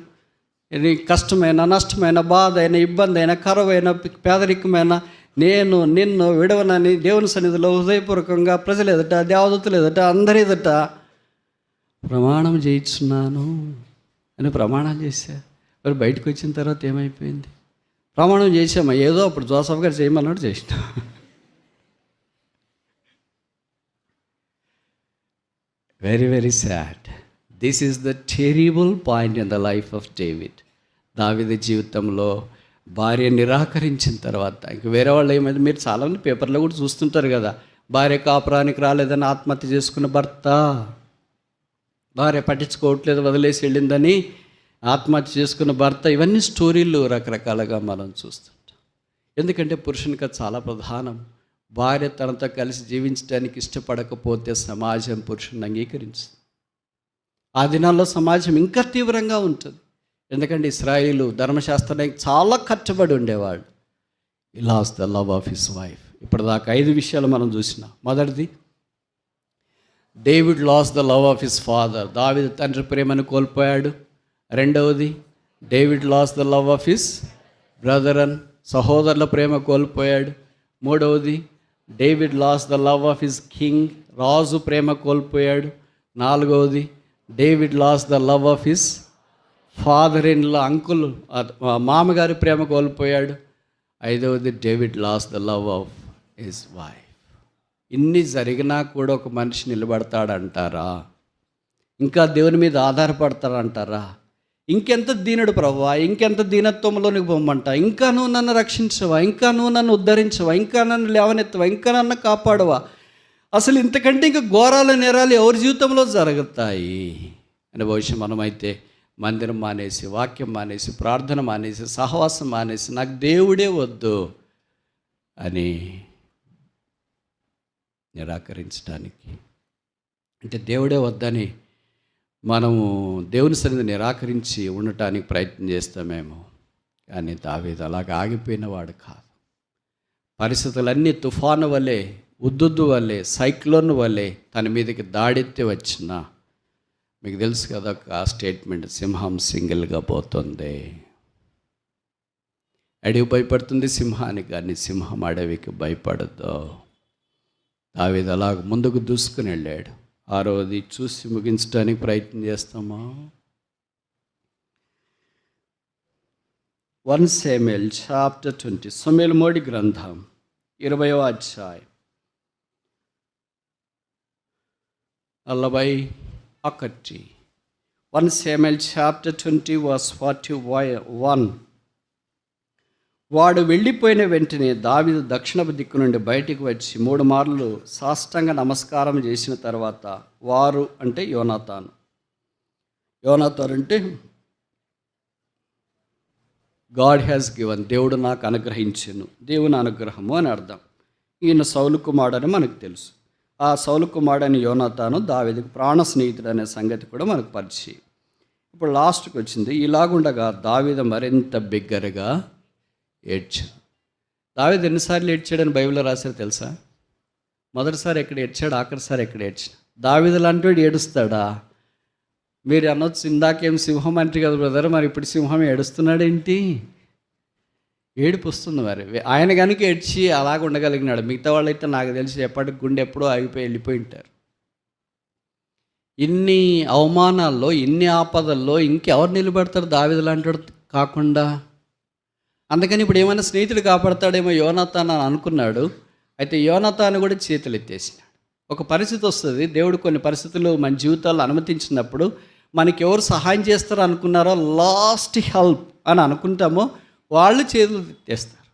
ఇది కష్టమైన, నష్టమైన, బాధ అయినా, ఇబ్బంది అయినా, కరువైన, పేదరికమైన నేను నిన్ను విడవనని దేవుని సన్నిధిలో హృదయపూర్వకంగా ప్రజలు ఎదుట, దేవదూతలు ఎదుట, అందరి ఎదుట ప్రమాణం చేయించున్నాను అని ప్రమాణాలు చేశా. మరి బయటకు వచ్చిన తర్వాత ఏమైపోయింది? ప్రమాణం చేసామా, ఏదో అప్పుడు జోసఫ్ గారు చేయమన్నాడు, చేసిన. Very very sad. This is the terrible point in the life of David. దావీదు జీవితంలో భార్య నిరాకరించిన తర్వాత ఇంక వేరే వాళ్ళు ఏమైంది, మీరు చాలామంది పేపర్లో కూడా చూస్తుంటారు కదా, భార్య కాపురానికి రాలేదని ఆత్మహత్య చేసుకున్న భర్త, భార్య పట్టించుకోవట్లేదు వదిలేసి వెళ్ళిందని ఆత్మహత్య చేసుకున్న భర్త, ఇవన్నీ స్టోరీలు రకరకాలుగా మనం చూస్తుంటాం. ఎందుకంటే పురుషునికి అది చాలా ప్రధానం. భార్య తనతో కలిసి జీవించడానికి ఇష్టపడకపోతే సమాజం పురుషుని అంగీకరించింది. ఆ దినాల్లో సమాజం ఇంకా తీవ్రంగా ఉంటుంది. ఎందుకంటే ఇశ్రాయేలు ధర్మశాస్త్రానికి చాలా కట్టుబడి ఉండేవాళ్ళు. ఈ loss the love of his wife. ఇప్పటిదాకా 5 విషయాలు మనం చూసినాం. మొదటిది, David loss the love of his father. దావీదు తండ్రి ప్రేమను కోల్పోయాడు. రెండవది, David loss the love of his brethren. సహోదరుల ప్రేమ కోల్పోయాడు. మూడవది, David loss the love of his king. రాజు ప్రేమ కోల్పోయాడు. నాలుగవది, David loss the love of his father in law, uncle మామగారి ప్రేమ కోల్పోయాడు. ఐదవది, David loss the love of his wife. ఇన్ని జరిగినా కూడా ఒక మనిషి నిలబడతాడంటారా? ఇంకా దేవుని మీద ఆధారపడతాడంటారా? ఇంకెంత దీనుడు ప్రభువా, ఇంకెంత దీనత్వంలోనికి పొమ్మంట, ఇంకా నువ్వు నన్ను రక్షించవా, ఇంకా నువ్వు నన్ను ఉద్ధరించవా, ఇంకా నన్ను లేవనెత్తవా, ఇంకా నన్ను కాపాడవా, అసలు ఇంతకంటే ఇంకా ఘోరాల నేరాలు ఎవరి జీవితంలో జరుగుతాయి అని బహుశా మనమైతే మందిరం మానేసి, వాక్యం మానేసి, ప్రార్థన మానేసి, సహవాసం మానేసి, నాకు దేవుడే వద్దు అని నిరాకరించడానికి, అంటే దేవుడే వద్దని మనము దేవుని సన్నిధి నిరాకరించి ఉండటానికి ప్రయత్నం చేస్తామేమో. కానీ దావీదు అలాగ ఆగిపోయిన వాడు కాదు. పరిస్థితులన్నీ తుఫాను వల్లే, ఉద్దుద్దు వల్లే, సైక్లోన్ వల్లే తన మీదకి దాడెత్తి వచ్చిన, మీకు తెలుసు కదా ఆ స్టేట్మెంట్, సింహం సింగిల్గా పోతుంది. అడవి భయపడుతుంది సింహానికి, కానీ సింహం అడవికి భయపడదు. దావీదు అలాగ ముందుకు దూసుకుని వెళ్ళాడు. ఆరోది చూసి ముగించడానికి ప్రయత్నం చేస్తామా? 1 Samuel chapter 20. సమూయేలు మొదటి గ్రంథం 20వ అధ్యాయం 41. 1 Samuel chapter 20 verse 41. వాడు వెళ్ళిపోయిన వెంటనే దావీదు దక్షిణపు దిక్కు నుండి బయటికి వచ్చి 3 మార్లు సాష్టాంగ నమస్కారం చేసిన తర్వాత, వారు అంటే యోనాతాను అంటే గాడ్ హ్యాస్ గివన్, దేవుడు నాకు అనుగ్రహించెను, దేవుని అనుగ్రహము అని అర్థం. ఈయన సౌలు కుమారుడని మనకు తెలుసు. ఆ సౌలు కుమారుడని యోనాతాను దావీదుకు ప్రాణ స్నేహితుడు అనే సంగతి కూడా మనకు పరిచయం. ఇప్పుడు లాస్ట్కి వచ్చింది. ఇలాగుండగా దావీదు మరింత బిగ్గరగా ఏడ్చాడు. దావీదు ఎన్నిసార్లు ఏడ్చాడని బైబిల్లో రాశారు తెలుసా? మొదటిసారి ఎక్కడ ఏడ్చాడు, ఆఖరిసారి ఎక్కడ ఏడ్చాడు. దావీదు లాంటి ఏడుస్తాడా? మీరు అనొచ్చు, ఇందాకేం సింహం అంటే కదా బ్రదర్, మరి ఇప్పుడు సింహం ఏడుస్తున్నాడేంటి? ఏడుపు వస్తుంది మరి. ఆయన కనుక ఏడ్చి అలాగ ఉండగలిగినాడు. మిగతా వాళ్ళైతే నాకు తెలిసి ఎప్పటికి గుండె ఎప్పుడో ఆగిపోయి వెళ్ళిపోయి ఉంటారు. ఇన్ని అవమానాల్లో, ఇన్ని ఆపదల్లో ఇంకెవరు నిలబడతారు దావీదు లాంటి కాకుండా? అందుకని ఇప్పుడు ఏమైనా స్నేహితుడు కాపాడతాడేమో యోనాతాను అని అనుకున్నాడు. అయితే యోనాతాను కూడా చేతులు ఎత్తేసినాడు. ఒక పరిస్థితి వస్తుంది, దేవుడు కొన్ని పరిస్థితులు మన జీవితాల్లో అనుమతించినప్పుడు మనకి ఎవరు సహాయం చేస్తారో అనుకున్నారో, లాస్ట్ హెల్ప్ అని అనుకుంటామో వాళ్ళు చేతులు ఎత్తేస్తారు.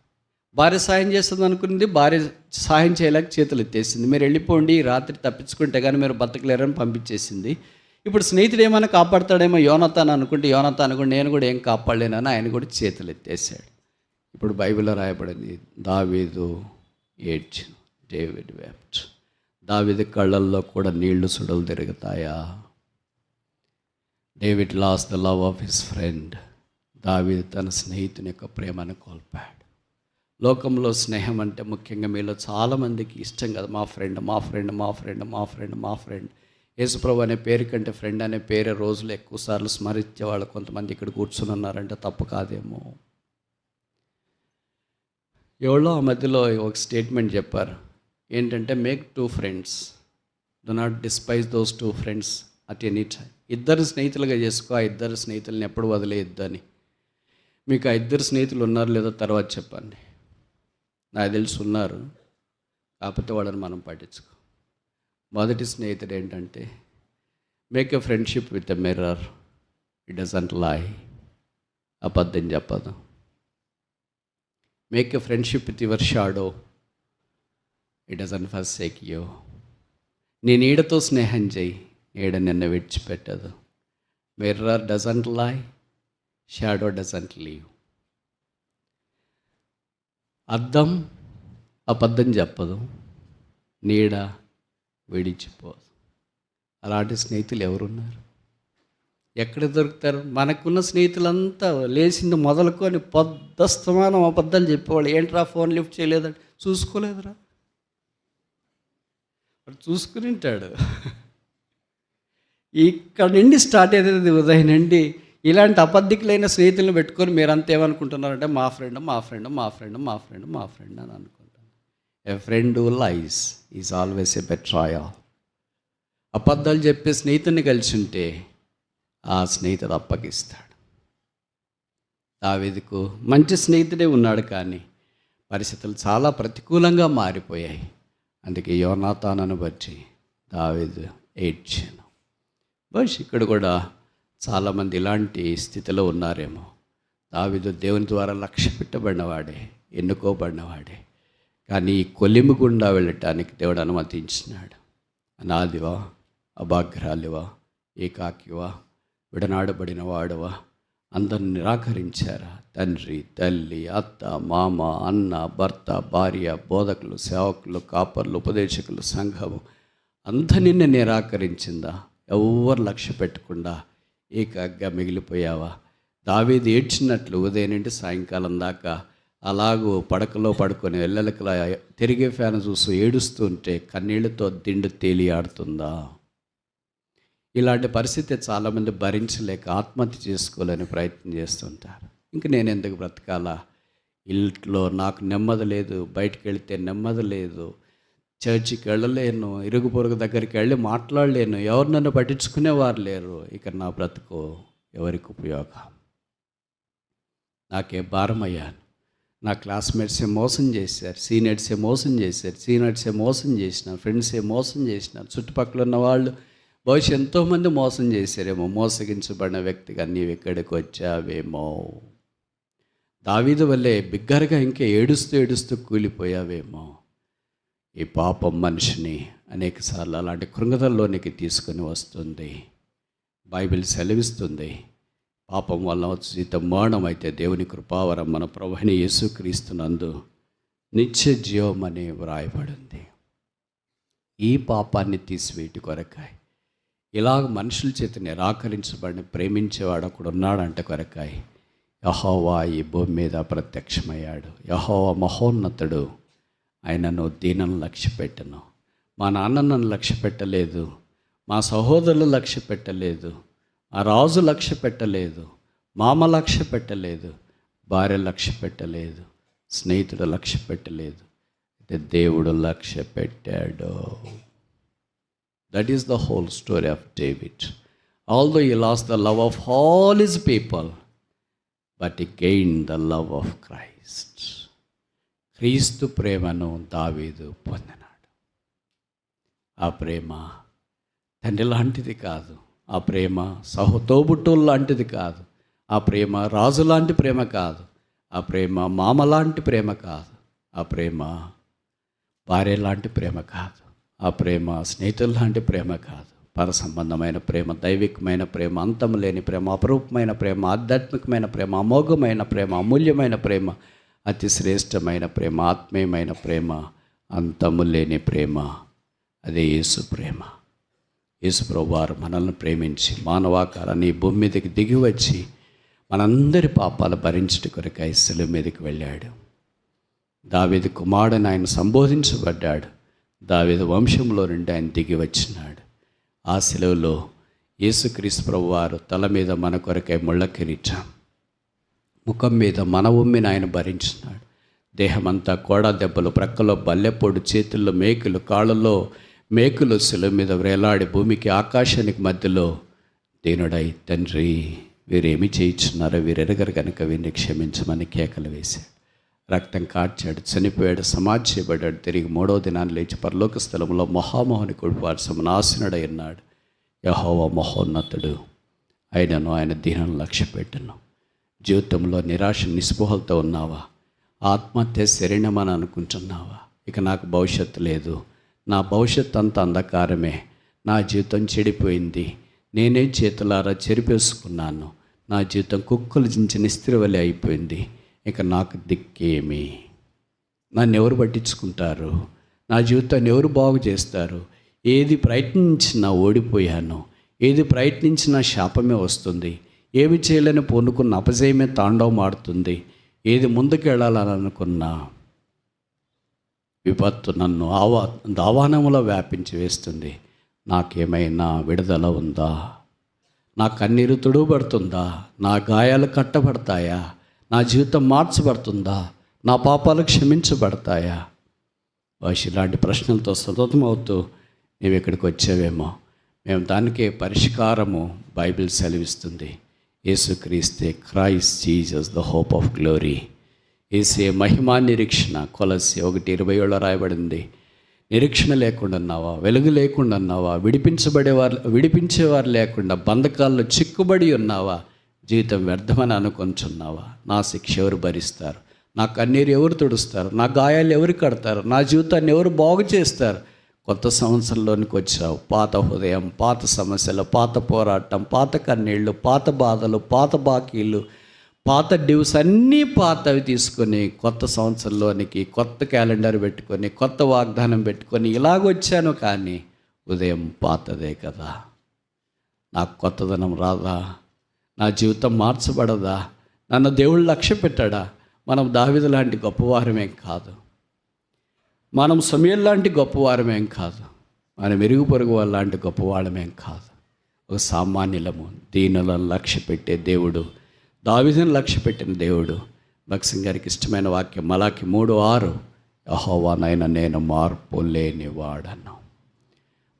భార్య సహాయం చేస్తుంది అనుకుంది, భార్య సహాయం చేయలేక చేతులు ఎత్తేసింది. మీరు వెళ్ళిపోండి, రాత్రి తప్పించుకుంటే కానీ మీరు బతకలేరని పంపించేసింది. ఇప్పుడు స్నేహితుడు ఏమైనా కాపాడతాడేమో యోనాతాను అనుకుంటే, యోనాతాను కూడా నేను కూడా ఏం కాపాడలేనని ఆయన కూడా చేతులు ఎత్తేసాడు. ఇప్పుడు బైబిల్లో రాయబడింది, దావీదు ఏడ్చెను, డేవిడ్ వెప్ట్. దావీదు కళ్ళల్లో కూడా నీళ్లు సుడలు తిరుగుతాయా? David loss the love of his friend. దావీదు తన స్నేహితుని యొక్క ప్రేమను కోల్పోయాడు. లోకంలో స్నేహం అంటే ముఖ్యంగా మీలో చాలామందికి ఇష్టం కదా, మా ఫ్రెండ్, మా ఫ్రెండ్, మా ఫ్రెండ్, మా ఫ్రెండ్, మా ఫ్రెండ్. యేసుప్రభు అనే పేరు కంటే ఫ్రెండ్ అనే పేరే రోజులు ఎక్కువసార్లు స్మరించే వాళ్ళు కొంతమంది ఇక్కడ కూర్చుని ఉన్నారంటే తప్పు కాదేమో. ఎవరో ఆ మధ్యలో ఒక స్టేట్మెంట్ చెప్పారు, ఏంటంటే make 2 friends, do not despise those 2 friends at any time. 2 స్నేహితులుగా చేసుకో, ఆ 2 స్నేహితులని ఎప్పుడు వదిలేయద్దు అని. మీకు ఆ ఇద్దరు స్నేహితులు ఉన్నారు లేదో తర్వాత చెప్పండి. నాకు తెలిసి ఉన్నారు, కాకపోతే వాళ్ళని మనం పట్టించుకో. మొదటి స్నేహితుడు ఏంటంటే, make a friendship with a mirror, it doesn't లై, అబద్ధం చెప్పదు. Make a friendship with your shadow, it doesn't forsake you. నీ నీడతో స్నేహం చేయి, నీడ నిన్ను విడిచిపెట్టదు. మిర్రర్ డజంట్ లై, షాడో డజంట్ లీవ్. అద్దం అబద్ధం చెప్పదు, నీడ విడిచిపోదు. అలాంటి స్నేహితులు ఎవరున్నారు? ఎక్కడ దొరుకుతారు? మనకున్న స్నేహితులంతా లేచింది మొదలుకొని పొద్దస్తమానం అబద్ధాలు చెప్పేవాళ్ళు. ఏంట్రా ఫోన్ లిఫ్ట్ చేయలేదంటే, చూసుకోలేదురా. వాడు చూసుకుని ఉంటాడు. ఇక్కడ నుండి స్టార్ట్ అవుతుంది ఉదయం నుండి. ఇలాంటి అబద్ధికులైన స్నేహితులను పెట్టుకొని మీరంతా ఏమనుకుంటున్నారంటే, మా ఫ్రెండ్ మా ఫ్రెండ్ మా ఫ్రెండ్ మా ఫ్రెండ్ మా ఫ్రెండ్ అని అనుకుంటాను. A friend who lies is always a betrayal. అబద్ధాలు చెప్పే స్నేహితుడిని కలిసి ఉంటే ఆ స్నేహితుడు అప్పగిస్తాడు. దావీదుకు మంచి స్నేహితుడే ఉన్నాడు, కానీ పరిస్థితులు చాలా ప్రతికూలంగా మారిపోయాయి. అందుకే యోనాతానును బట్టి దావీదు ఏడ్చాను. బహుశా ఇక్కడ కూడా చాలామంది ఇలాంటి స్థితిలో ఉన్నారేమో. దావీదు దేవుని ద్వారా లక్ష్య పెట్టబడినవాడే, ఎన్నుకోబడినవాడే, కానీ ఈ కొలిమి గుండా వెళ్ళటానికి దేవుడు అనుమతించినాడు. అనాదివా, అభాగ్రాలివా, ఏకాకివా, విడనాడబడిన వాడువా, అందరిని నిరాకరించారా? తండ్రి, తల్లి, అత్త, మామ, అన్న, భర్త, భార్య, బోధకులు, సేవకులు, కాపర్లు, ఉపదేశకులు, సంఘము అందరినీ నిరాకరించిందా? ఎవరు లక్ష్య పెట్టకుండా ఏకాగ్గా మిగిలిపోయావా? దావీదు ఏడ్చినట్లు ఉదయం నుండి సాయంకాలం దాకా అలాగూ పడకలో పడుకొని వెళ్ళలకలా తిరిగే ఫ్యాన్ చూస్తూ ఏడుస్తుంటే కన్నీళ్లతో దిండు తేలియాడుతుందా? ఇలాంటి పరిస్థితి చాలామంది భరించలేక ఆత్మహత్య చేసుకోవాలని ప్రయత్నం చేస్తుంటారు. ఇంక నేను ఎందుకు బ్రతకాలా? ఇంట్లో నాకు నెమ్మది లేదు, బయటికి వెళితే నెమ్మది లేదు, చర్చికి వెళ్ళలేను, ఇరుగు పొరుగు దగ్గరికి వెళ్ళి మాట్లాడలేను, ఎవరు నన్ను పట్టించుకునేవారు లేరు, ఇక నా బ్రతుకు ఎవరికి ఉపయోగం? నాకే భారం అయ్యాను. నా క్లాస్మేట్సే మోసం చేశారు, సీనియర్సే మోసం చేశారు, సీనియర్సే మోసం చేసినారు, ఫ్రెండ్సే మోసం చేసినారు, చుట్టుపక్కల ఉన్న వాళ్ళు బహుశా ఎంతోమంది మోసం చేశారేమో. మోసగించబడిన వ్యక్తిగా నీవు ఎక్కడికి వచ్చావేమో. దావీదు వల్లే బిగ్గరగా ఇంకా ఏడుస్తూ ఏడుస్తూ కూలిపోయావేమో. ఈ పాపం మనిషిని అనేకసార్లు అలాంటి కృంగదల్లోనికి తీసుకొని వస్తుంది. బైబిల్ సెలవిస్తుంది, పాపం వల్ల జీతం మరణం, అయితే దేవుని కృపావరం మన ప్రభువైన యేసుక్రీస్తునందు నిత్య జీవం అని వ్రాయబడింది. ఈ పాపాన్ని తీసివేటి కొరకాయ, ఇలాగ మనుషుల చేత నిరాకరించబడిన ప్రేమించేవాడు ఒకడు ఉన్నాడంటే కొరకాయ యెహోవా ఈ భూమి మీద ప్రత్యక్షమయ్యాడు. యెహోవా మహోన్నతుడు, ఆయనను దీనను లక్ష్య పెట్టను. మా నాన్న నన్ను లక్ష్య పెట్టలేదు, మా సహోదరులు లక్ష్య పెట్టలేదు, ఆ రాజు లక్ష్య పెట్టలేదు, మామ లక్ష్య పెట్టలేదు, భార్య లక్ష్య పెట్టలేదు, స్నేహితుడు లక్ష్య పెట్టలేదు, అయితే దేవుడు లక్ష్య పెట్టాడు. That is the whole story of David. Although he lost the love of all his people, but he gained the love of Christ. క్రీస్తు ప్రేమను దావీదు పొందినాడు. ఆ ప్రేమ తండ్రి లాంటిది కాదు, ఆ ప్రేమ తోబుట్టువుల లాంటిది కాదు, ఆ ప్రేమ రాజు లాంటి ప్రేమ కాదు, ఆ ప్రేమ మామ లాంటి ప్రేమ కాదు, ఆ ప్రేమ భార్య లాంటి ప్రేమ కాదు, ఆ ప్రేమ స్నేహితుల లాంటి ప్రేమ కాదు. పర సంబంధమైన ప్రేమ, దైవికమైన ప్రేమ, అంతము లేని ప్రేమ, అపరూపమైన ప్రేమ, ఆధ్యాత్మికమైన ప్రేమ, అమోఘమైన ప్రేమ, అమూల్యమైన ప్రేమ, అతి శ్రేష్టమైన ప్రేమ, ఆత్మీయమైన ప్రేమ, అంతము లేని ప్రేమ, అదే యేసు ప్రేమ. యేసు ప్రభువారు మనల్ని ప్రేమించి మానవాకారాన్ని ఈ భూమి మీదకి దిగి వచ్చి మనందరి పాపాలు భరించట కొరకై శిలువ మీదకి వెళ్ళాడు. దావీదు కుమారుడని ఆయన సంబోధించబడ్డాడు. దావీదు వంశంలో నుండి ఆయన దిగి వచ్చినాడు. ఆ శిలువలో యేసుక్రీస్తు ప్రభువారు తల మీద మన కొరకై ముళ్ళ కిరీటం, ముఖం మీద మన ఉమ్మిని ఆయన భరించినాడు. దేహమంతా కోడా దెబ్బలు, ప్రక్కలో బల్లెపోడు, చేతుల్లో మేకులు, కాళ్ళలో మేకులు, శిలువ మీద వేలాడి భూమికి ఆకాశానికి మధ్యలో దీనుడై తండ్రి వీరేమి చేయించున్నారో వీరెరగరు కనుక వీరిని క్షమించమని కేకలు వేశాడు. రక్తం కార్చాడు, చనిపోయాడు, సమాధి చేయబడ్డాడు. తిరిగి 3వ దినాన్ని లేచి పరలోక స్థలంలో మహామోహని కుడిపార్శ్వమున ఆసీనుడై ఉన్నాడు. యెహోవా మహోన్నతుడు, ఆయనను ఆయన దీనులను లక్ష్యపెట్టను. జీవితంలో నిరాశ నిస్పృహలతో ఉన్నావా? ఆత్మహత్య శరీరమని అనుకుంటున్నావా? ఇక నాకు భవిష్యత్తు లేదు, నా భవిష్యత్తు అంతా అంధకారమే, నా జీవితం చెడిపోయింది, నేనే చేతులారా చెరిపేసుకున్నాను, నా జీవితం కుక్కలు జించిన నిస్త్రివలే అయిపోయింది, ఇక నాకు దిక్కేమి, నన్ను ఎవరు పట్టించుకుంటారు, నా జీవితాన్ని ఎవరు బాగు చేస్తారు, ఏది ప్రయత్నించినా ఓడిపోయాను, ఏది ప్రయత్నించినా శాపమే వస్తుంది, ఏమి చేయలేని పూనుకున్న అపజయమే తాండవం ఆడుతుంది, ఏది ముందుకు వెళ్ళాలని అనుకున్నా విపత్తు నన్ను దావానములో వ్యాపించి వేస్తుంది. నాకేమైనా విడుదల ఉందా? నా కన్నీరు తుడుబడుతుందా? నా గాయాలు కట్టబడతాయా? నా జీవితం మార్చబడుతుందా? నా పాపాలు క్షమించబడతాయా? ఇలాంటి ప్రశ్నలతో సతమవుతూ నీవు ఇక్కడికి వచ్చావేమో. మేము దానికే పరిష్కారము బైబిల్ సెలవిస్తుంది. యేసుక్రీస్తే, Christ Jesus the hope of glory. యేసే మహిమా నిరీక్షణ. కొలస్సీ 1:27 రాయబడింది. నిరీక్షణ లేకుండా ఉన్నావా? వెలుగు లేకుండా ఉన్నావా? విడిపించేవారు లేకుండా బంధకాల్లో చిక్కుబడి ఉన్నావా? జీవితం వ్యర్థమని అనుకొంచున్నావా? నా శిక్ష ఎవరు భరిస్తారు? నా కన్నీరు ఎవరు తుడుస్తారు? నా గాయాలు ఎవరు కడతారు? నా జీవితాన్ని ఎవరు బాగు చేస్తారు? కొత్త సంవత్సరంలోనికి వచ్చావు. పాత హృదయం, పాత సమస్యలు, పాత పోరాటం, పాత కన్నీళ్ళు, పాత బాధలు, పాత బాకీలు, పాత డ్యూస్ అన్నీ పాతవి తీసుకొని కొత్త సంవత్సరంలోనికి కొత్త క్యాలెండర్ పెట్టుకొని కొత్త వాగ్దానం పెట్టుకొని ఇలాగొచ్చాను. కానీ ఉదయం పాతదే కదా. నాకు కొత్తదనం రాదా? నా జీవితం మార్చబడదా? నన్ను దేవుడు లక్ష్య పెట్టాడా? మనం దావీదు లాంటి గొప్పవారమేం కాదు, మనం సమూయేలు లాంటి గొప్పవారమేం కాదు, మనం ఇరుగు పొరుగు వాళ్ళ లాంటి గొప్పవాళ్ళమేం కాదు. ఒక సామాన్యులము, దీనులను లక్ష్య పెట్టే దేవుడు, దావీదును లక్ష్య పెట్టిన దేవుడు. భక్సింగ్ గారికి ఇష్టమైన వాక్యం మలాకి 3:6, యెహోవానైన నేను మార్పు లేనివాడను.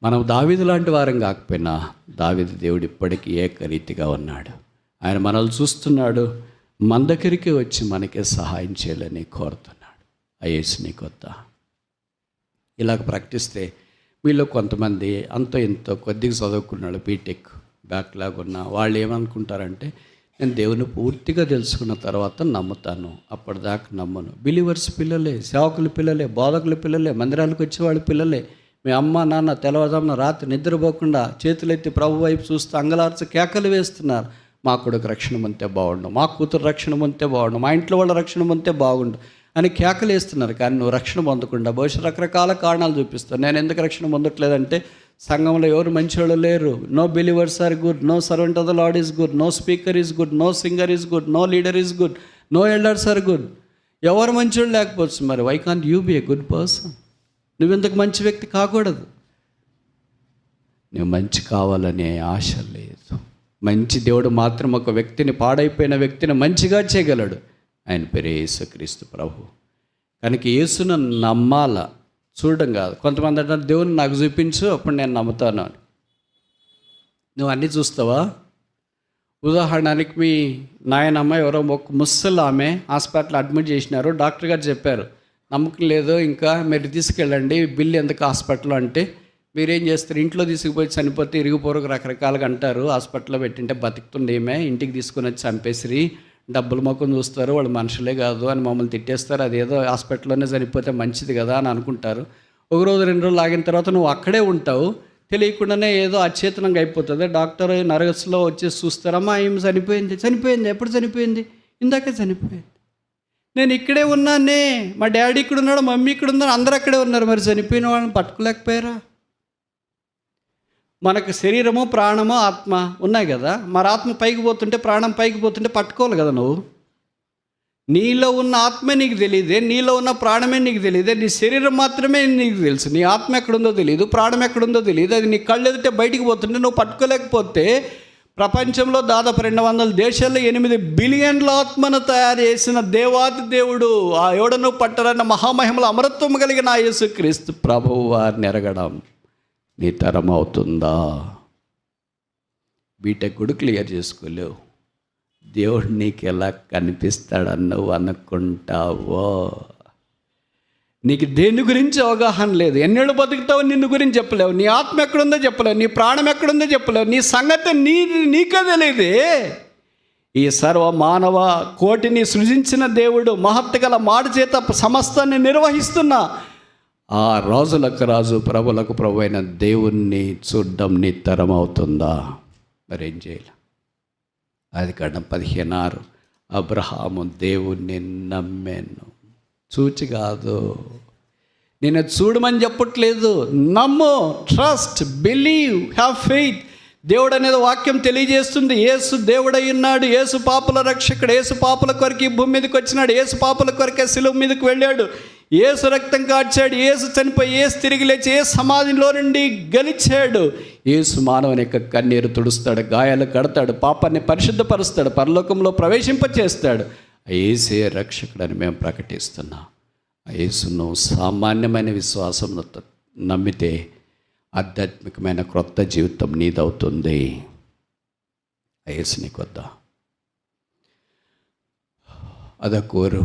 మనం దావీదు లాంటి వారం కాకపోయినా దావీదు దేవుడు ఇప్పటికీ ఏకరీతిగా ఉన్నాడు. ఆయన మనల్ని చూస్తున్నాడు, మన దగ్గరికి వచ్చి మనకే సహాయం చేయాలని కోరుతున్నాడు. యేసు నీకు వద్దా? ఇలాగ ప్రకటిస్తే వీళ్ళు కొంతమంది అంతో ఎంతో కొద్దిగా చదువుకున్నాడు, బీటెక్ బ్యాక్లాగ్ ఉన్న వాళ్ళు ఏమనుకుంటారంటే, నేను దేవుని పూర్తిగా తెలుసుకున్న తర్వాత నమ్ముతాను, అప్పటిదాకా నమ్మను. బిలీవర్స్ పిల్లలే, సేవకుల పిల్లలే, బోధకుల పిల్లలే, మందిరాలకు వచ్చేవాళ్ళ పిల్లలే. మీ అమ్మ నాన్న తెల్లవారుజామున రాత్రి నిద్రపోకుండా చేతులెత్తి ప్రభు వైపు చూస్తూ అంగలార్చ కేకలు వేస్తున్నారు. మా కొడుకు రక్షణ పొందితే బాగుండు, మా కూతురు రక్షణ పొందితే బాగుండు, మా ఇంట్లో వాళ్ళ రక్షణ పొందితే బాగుండు అని కేకలు వేస్తున్నారు. కానీ నువ్వు రక్షణ పొందకుండా బహుశా రకరకాల కారణాలు చూపిస్తావు. నేను ఎందుకు రక్షణ పొందట్లేదంటే, సంఘంలో ఎవరు మంచివాళ్ళు లేరు. No believers are good, no servant of the Lord is good, no speaker is good, no singer is good, no leader is good, no elders are good. ఎవరు మంచివాళ్ళు లేకపోవచ్చు. మరి why can't you be a good person? నువ్వెందుకు మంచి వ్యక్తి కాకూడదు? నువ్వు మంచి కావాలనే ఆశ లేదు. మంచి దేవుడు మాత్రం ఒక వ్యక్తిని, పాడైపోయిన వ్యక్తిని మంచిగా చేయగలడు. ఆయన పేరు యేసుక్రీస్తు ప్రభు. కనుక యేసును నమ్మాల, చూడడం కాదు. కొంతమంది అంటారు, దేవుని నాకు చూపించు అప్పుడు నేను నమ్ముతాను అని. నువ్వు అన్నీ చూస్తావా? ఉదాహరణకి మీ నాయనమ్మ ఎవరో ఒక ముసలి ఆమె హాస్పిటల్ అడ్మిట్ చేసినారు. డాక్టర్ గారు చెప్పారు, నమ్మకం లేదు ఇంకా మీరు తీసుకెళ్ళండి, బిల్లు ఎందుకు హాస్పిటల్లో అంటే, మీరేం చేస్తారు? ఇంట్లో తీసుకుపోయి చనిపోతే ఇరిగిపోరకు రకరకాలుగా అంటారు. హాస్పిటల్లో పెట్టింటే బతుకుతుండేమే, ఇంటికి తీసుకుని వచ్చి చంపేసిరి, డబ్బులు మొక్కను చూస్తారు, వాళ్ళు మనుషులే కాదు అని మమ్మల్ని తిట్టేస్తారు. అదేదో హాస్పిటల్లోనే చనిపోతే మంచిది కదా అని అనుకుంటారు. ఒక రోజు 2 రోజులు ఆగిన తర్వాత నువ్వు అక్కడే ఉంటావు, తెలియకుండానే ఏదో అచేతనంగా అయిపోతుంది. డాక్టర్ నర్వస్లో వచ్చేసి చూస్తారమ్మా ఏం చనిపోయింది. చనిపోయింది? ఎప్పుడు చనిపోయింది? ఇందాకే చనిపోయింది. నేను ఇక్కడే ఉన్నానే, మా డాడీ ఇక్కడ ఉన్నాడు, మమ్మీ ఇక్కడ ఉన్నారు, అందరూ అక్కడే ఉన్నారు. మరి చనిపోయిన వాళ్ళని పట్టుకోలేకపోయారా? మనకు శరీరము, ప్రాణము, ఆత్మ ఉన్నాయి కదా. మరి ఆత్మ పైకి పోతుంటే, ప్రాణం పైకి పోతుంటే పట్టుకోవాలి కదా నువ్వు. నీలో ఉన్న ఆత్మే నీకు తెలియదే, నీలో ఉన్న ప్రాణమే నీకు తెలియదే. నీ శరీరం మాత్రమే నీకు తెలుసు, నీ ఆత్మ ఎక్కడుందో తెలియదు, ప్రాణం ఎక్కడుందో తెలియదు. అది నీ కళ్ళు ఎదుటే బయటికి పోతుంటే నువ్వు పట్టుకోలేకపోతే, ప్రపంచంలో దాదాపు 200 దేశాల్లో 8 బిలియన్ల ఆత్మను తయారు చేసిన దేవాది దేవుడు, ఆ ఎవడను పట్టరన్న మహామహిమల అమరత్వం కలిగిన యేసుక్రీస్తు ప్రభువు వారిని ఎరగడం నీ తరం అవుతుందా? బీటెక్ కూడా క్లియర్ చేసుకోలేవు, దేవుడు నీకు ఎలా కనిపిస్తాడని నువ్వు అనుకుంటావో. నీకు దేని గురించి అవగాహన లేదు. ఎన్నేళ్ళు బతుకుతావో నిన్ను గురించి చెప్పలేవు. నీ ఆత్మ ఎక్కడుందో చెప్పలేవు. నీ ప్రాణం ఎక్కడుందో చెప్పలేవు. నీ సంగతి నీకే తెలియదే. ఈ సర్వ మానవ కోటిని సృజించిన దేవుడు, మహత్తు గల మాట చేత సమస్తాన్ని నిర్వహిస్తున్న ఆ రాజులకు రాజు, ప్రభులకు ప్రభు అయిన దేవుణ్ణి చూడడం నీ తరం అవుతుందా? మరేం చేయాలి? ఆదికాండం 15:6 అబ్రహాము దేవుణ్ణి నమ్మాను. చూచి కాదు, నేను చూడమని చెప్పట్లేదు. నమ్ము, ట్రస్ట్, బిలీవ్, హ్యావ్ ఫెయిత్. దేవుడు అనేది వాక్యం తెలియజేస్తుంది. యేసు దేవుడై ఉన్నాడు. యేసు పాపుల రక్షకుడు. యేసు పాపుల కొరకు ఈ భూమి మీదకి వచ్చినాడు. యేసు పాపుల కొరకే శిలువ మీదకి వెళ్ళాడు. యేసు రక్తం కార్చాడు. యేసు చనిపోయి, యేసు తిరిగి లేచి, యేసు సమాధిలో నుండి గెలిచాడు. యేసు మానవుని యొక్క కన్నీరు తుడుస్తాడు, గాయాలు కడతాడు, పాపాన్ని పరిశుద్ధపరుస్తాడు, పరలోకంలో ప్రవేశింపచేస్తాడు. ఆ యేసే రక్షకుడని మేము ప్రకటిస్తున్నాం. ఆ యేసును సామాన్యమైన విశ్వాసంలో నమ్మితే ఆధ్యాత్మికమైన క్రొత్త జీవితం నీదవుతుంది. ఆ యేసు నీకు వద్దా? అదొకరు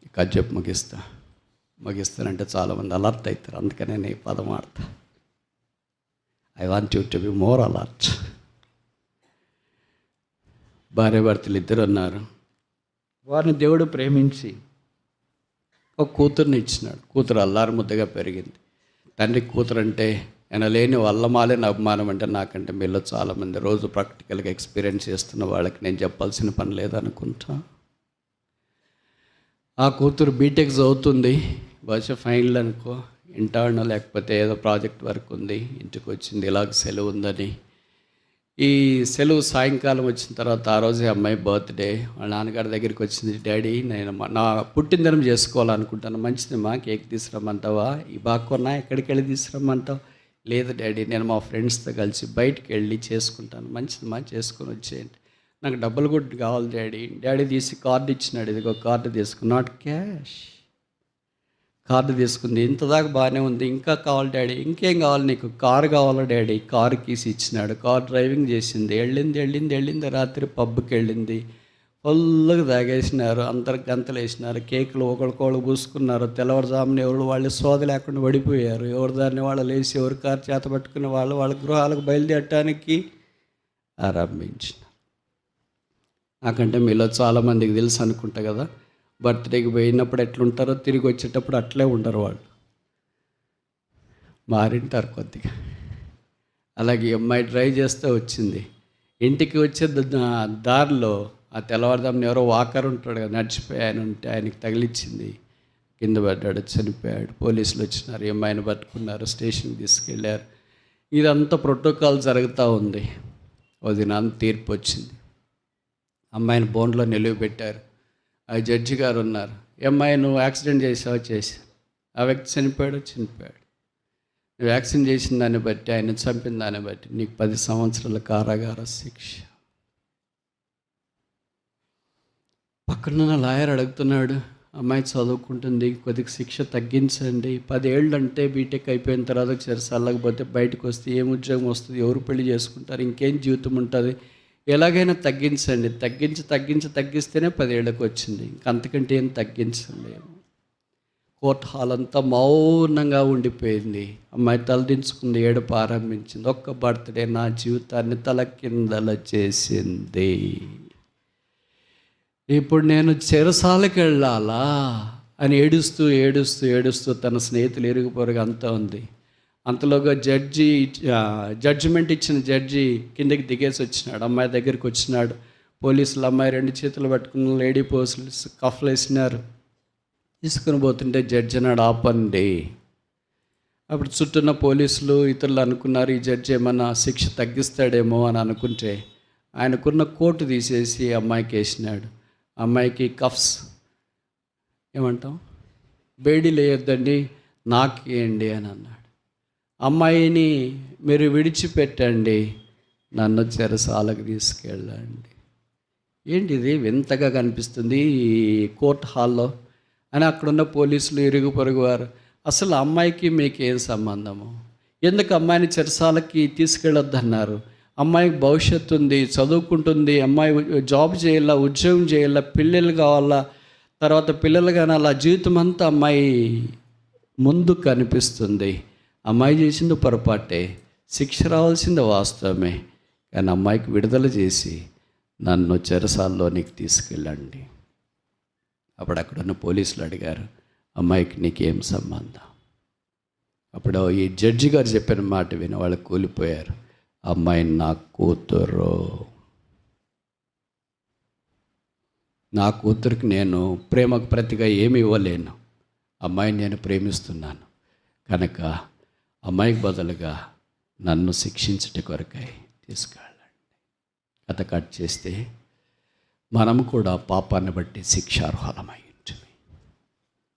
ఇక చెప్పు ముగిస్తానంటే చాలామంది అలర్ట్ అవుతారు. అందుకనే నేను ఈ పదం ఆడతా. I want you to be more alert. భార్యాభర్తలు ఇద్దరు ఉన్నారు. వారిని దేవుడు ప్రేమించి ఒక కూతుర్ని ఇచ్చినాడు. కూతురు అల్లారు ముద్దగా పెరిగింది. తండ్రి కూతురు అంటే ఎనలేని వల్లమాలేని అభిమానం. అంటే నాకంటే మీలో చాలామంది రోజు ప్రాక్టికల్గా ఎక్స్పీరియన్స్ చేస్తున్న వాళ్ళకి నేను చెప్పాల్సిన పని లేదనుకుంటా. ఆ కూతురు బీటెక్ చదువుతుంది. బహుశా ఫైనల్ అనుకో, ఇంటర్నల్ లేకపోతే ఏదో ప్రాజెక్ట్ వర్క్ ఉంది. ఇంటికి వచ్చింది, ఇలాగ సెలవు ఉందని. ఈ సెలవు సాయంకాలం వచ్చిన తర్వాత ఆ రోజే అమ్మాయి బర్త్డే. వాళ్ళ నాన్నగారి దగ్గరికి వచ్చింది. డాడీ, నేను నా పుట్టినదినం చేసుకోవాలనుకుంటాను. మంచిదమ్మా, కేక్ తీసుకురమ్మంటావా? ఈ బాక్కున్నా ఎక్కడికి వెళ్ళి తీసుకురమ్మంటావు? లేదు డాడీ, నేను మా ఫ్రెండ్స్తో కలిసి బయటికి వెళ్ళి చేసుకుంటాను. మంచిదమ్మా, చేసుకొని వచ్చేయండి. నాకు డబ్బులు కూడా కావాలి డాడీ. డాడీ తీసి కార్డు ఇచ్చినాడు. ఇదిగో కార్డు తీసుకుని, నాట్ క్యాష్. కార్డు తీసుకుంది. ఇంతదాకా బాగానే ఉంది. ఇంకా కావాలి డాడీ. ఇంకేం కావాలి నీకు? కారు కావాలా డాడీ? కారు కీసి ఇచ్చినాడు. కారు డ్రైవింగ్ చేసింది. వెళ్ళింది. రాత్రి పబ్కి వెళ్ళింది. ఫుల్గా తాగేసినారు. అందరు గంతలు వేసినారు. కేకులు ఒకరికొకళ్ళు పూసుకున్నారు. తెల్లవారుజామున ఎవరు వాళ్ళు సోద లేకుండా పడిపోయారు. ఎవరు దాన్ని వాళ్ళు లేచి, ఎవరి కారు చేత పట్టుకుని వాళ్ళ గృహాలకు బయలుదేరటానికి ఆరంభించిన. నాకంటే మీలో చాలామందికి తెలుసు అనుకుంటా కదా, బర్త్డేకి పోయినప్పుడు ఎట్లుంటారో తిరిగి వచ్చేటప్పుడు అట్లే ఉండరు. వాళ్ళు మారింటారు కొద్దిగా. అలాగే అమ్మాయి డ్రైవ్ చేస్తూ వచ్చింది. ఇంటికి వచ్చే దారిలో ఆ తెల్లవారుదామని ఎవరో వాకర్ ఉంటాడు కదా, నడిచిపోయి ఆయన ఉంటే ఆయనకి తగిలిచ్చింది. కింద పడ్డాడు, చనిపోయాడు. పోలీసులు వచ్చినారు, ఈ అమ్మాయిని పట్టుకున్నారు, స్టేషన్కి తీసుకెళ్ళారు. ఇదంతా ప్రోటోకాల్ జరుగుతూ ఉంది. ఓ దినాన్ని తీర్పు వచ్చింది. అమ్మాయిని బోన్లో నిలువబెట్టారు. ఆ జడ్జి గారు ఉన్నారు. ఈ అమ్మాయి, నువ్వు యాక్సిడెంట్ చేసావు? చేశాను. ఆ వ్యక్తి చనిపోయాడు. నువ్వు యాక్సిడెంట్ చేసిన దాన్ని బట్టి, ఆయన చంపిన దాన్ని బట్టి నీకు 10 సంవత్సరాల కారాగార శిక్ష. పక్కనున్న లాయర్ అడుగుతున్నాడు, అమ్మాయి చదువుకుంటుంది, కొద్దిగా శిక్ష తగ్గించండి. 10 ఏళ్ళు అంటే బీటెక్ అయిపోయిన తర్వాత చెరసాలకపోతే బయటకు వస్తే ఏం ఉద్యోగం వస్తుంది? ఎవరు పెళ్లి చేసుకుంటారు? ఇంకేం జీవితం ఉంటుంది? ఎలాగైనా తగ్గించండి. తగ్గిస్తేనే 10 ఏళ్ళకి వచ్చింది. ఇంకంతకంటే ఏం తగ్గించలేము. కోర్ట్ హాల్ అంతా మౌనంగా ఉండిపోయింది. అమ్మాయి తలదించుకుంది, ఏడుపు ఆరంభించింది. ఒక్క బర్త్డే నా జీవితాన్ని తలకిందల చేసింది. ఇప్పుడు నేను చెరసాలకు వెళ్ళాలా అని ఏడుస్తూ తన స్నేహితులు ఇరుగు పొరుగు అంతా ఉంది. అంతలోగా జడ్జిమెంట్ ఇచ్చిన జడ్జి కిందకి దిగేసి వచ్చినాడు. అమ్మాయి దగ్గరికి వచ్చినాడు. పోలీసులు అమ్మాయి 2 చేతులు పట్టుకున్న లేడీ పోలీసులు కఫ్లు వేసినారు. తీసుకుని పోతుంటే జడ్జి అన్నాడు, ఆపండి. అప్పుడు చుట్టూన్న పోలీసులు ఇతరులు అనుకున్నారు, ఈ జడ్జి ఏమన్నా శిక్ష తగ్గిస్తాడేమో అని అనుకుంటే ఆయనకున్న కోటు తీసేసి అమ్మాయికి వేసినాడు. అమ్మాయికి కఫ్స్ ఏమంటాం, బేడీలు వేయొద్దండి, నాకేయండి అని అన్నాడు. అమ్మాయిని మీరు విడిచిపెట్టండి, నన్ను చెరసాలకు తీసుకెళ్ళండి. ఏంటిది వింతగా కనిపిస్తుంది ఈ కోర్ట్ హాల్లో అని అక్కడున్న పోలీసులు ఇరుగు పొరుగు వారు, అసలు అమ్మాయికి మీకు ఏం సంబంధము? ఎందుకు అమ్మాయిని చెరసాలకి తీసుకెళ్ళొద్దన్నారు? అమ్మాయికి భవిష్యత్తు ఉంది, చదువుకుంటుంది, అమ్మాయి జాబ్ చేయాలా, ఉద్యోగం చేయాలా, పిల్లలు కావాలా, తర్వాత పిల్లలు కానాలా, జీవితం అంతా అమ్మాయి ముందు కనిపిస్తుంది. అమ్మాయి చేసింది పొరపాటే, శిక్ష రావాల్సింది వాస్తవమే. కానీ అమ్మాయికి విడుదల చేసి నన్ను చెరసాల్లోనికి తీసుకెళ్ళండి. అప్పుడు అక్కడున్న పోలీసులు అడిగారు, అమ్మాయికి నీకేం సంబంధం? అప్పుడు ఈ జడ్జి గారు చెప్పిన మాట విని వాళ్ళు కూలిపోయారు. అమ్మాయి నా కూతురు, నా కూతురికి నేను ప్రేమకు ప్రతిగా ఏమి ఇవ్వలేను. అమ్మాయిని నేను ప్రేమిస్తున్నాను కనుక అమ్మాయికి బదులుగా నన్ను శిక్షించట కొరకై తీసుకెళ్ళండి. కథ కట్ చేస్తే మనం కూడా పాపాన్ని బట్టి శిక్షార్హులమై ఉంటుంది.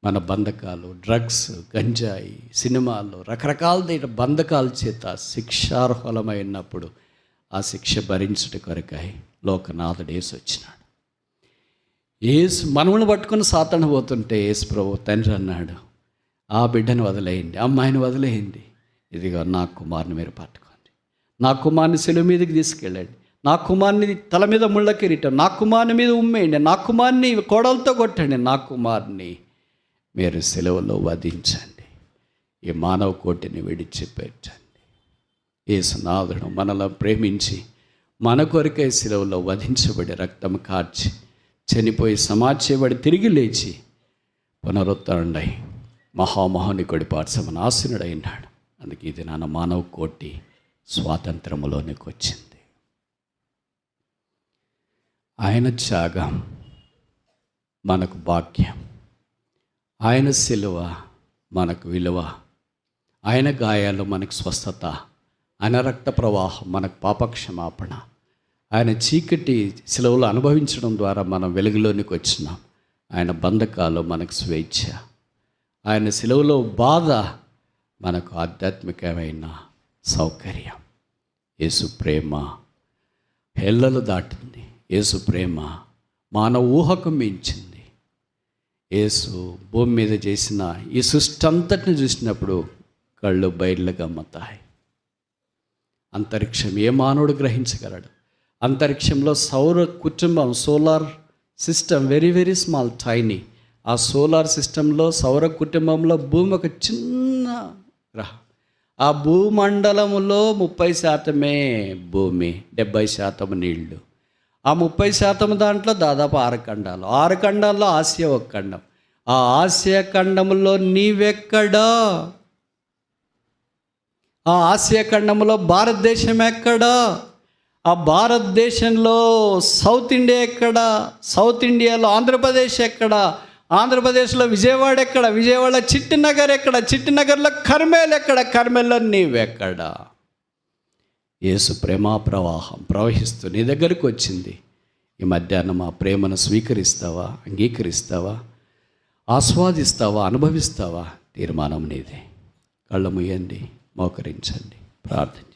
మన బంధకాలు, డ్రగ్స్, గంజాయి, సినిమాలు, రకరకాల బంధకాల చేత శిక్షార్హులమైనప్పుడు ఆ శిక్ష భరించుట కొరకై లోకనాథుడు యేసు వచ్చినాడు. యేసు మనమును పట్టుకుని సాతాను పోతుంటే యేసు ప్రభు తండ్రి అన్నాడు, ఆ బిడ్డను వదిలేయండి, అమ్మాయిని వదిలేయండి, ఇదిగో నా కుమారుని మీరు పట్టుకోండి, నా కుమారుని శిలువ మీదకి తీసుకెళ్ళండి, నా కుమారుని తల మీద ముళ్ళ కిరీటం, నా కుమారుని మీద ఉమ్మేయండి, నా కుమారుని కోడలతో కొట్టండి, నా కుమారుని మీరు శిలువలో వధించండి, ఈ మానవ కోటిని విడిచిపెట్టండి. యేసునాథుడు మనలో ప్రేమించి మన కొరకై శిలువలో వధించబడి రక్తం కార్చి చనిపోయి సమాధి తిరిగి లేచి పునరుద్ధరణై మహామహోనికుడి పాఠసమని ఆసీనుడైనాడు. అందుకే ఇది నాన్న మానవ కోటి స్వాతంత్రములోనికి వచ్చింది. ఆయన త్యాగం మనకు భాగ్యం, ఆయన శిలువ మనకు విలువ, ఆయన గాయాలు మనకు స్వస్థత, ఆయన రక్త ప్రవాహం మనకు పాపక్షమాపణ, ఆయన చీకటి శిలువలో అనుభవించడం ద్వారా మనం వెలుగులోనికి వచ్చినాం. ఆయన బంధకాలు మనకు స్వేచ్ఛ, ఆయన శిలువలో బాధ మనకు ఆధ్యాత్మికమైన సౌకర్యం. యేసు ప్రేమ హెల్లలు దాటింది, యేసు ప్రేమ మానవ ఊహకు మించింది. యేసు భూమి మీద చేసిన ఈ సృష్టి అంతటిని చూసినప్పుడు కళ్ళు బయళ్ళు గమ్మతాయి. అంతరిక్షం ఏ మానవుడు గ్రహించగలడు? అంతరిక్షంలో సౌర కుటుంబం, solar system, very very small, tiny. ఆ సోలార్ సిస్టంలో సౌర కుటుంబంలో భూమి ఒక చిన్న గ్రహం. ఆ భూమండలములో 30% భూమి, 70% నీళ్లు. ఆ 30% దాంట్లో దాదాపు 6 ఖండాలు. 6 ఖండాల్లో ఆసియా ఒక ఖండం. ఆ ఆసియా ఖండంలో నీవెక్కడా? ఆ ఆసియా ఖండంలో భారతదేశం ఎక్కడా? ఆ భారతదేశంలో సౌత్ ఇండియా ఎక్కడ? సౌత్ ఇండియాలో ఆంధ్రప్రదేశ్ ఎక్కడ? ఆంధ్రప్రదేశ్లో విజయవాడ ఎక్కడ? విజయవాడ చిట్టినగర్ ఎక్కడ? చిట్టినగర్లో కర్మేల్ ఎక్కడ? కర్మేల్లో నీవెక్కడ? యేసు ప్రేమా ప్రవాహం ప్రవహిస్తూ నీ దగ్గరికి వచ్చింది. ఈ మధ్యాహ్నం ఆ ప్రేమను స్వీకరిస్తావా, అంగీకరిస్తావా, ఆస్వాదిస్తావా, అనుభవిస్తావా? తీర్మానం నీదే. కళ్ళు మూయండి, మోకరించండి, ప్రార్థన.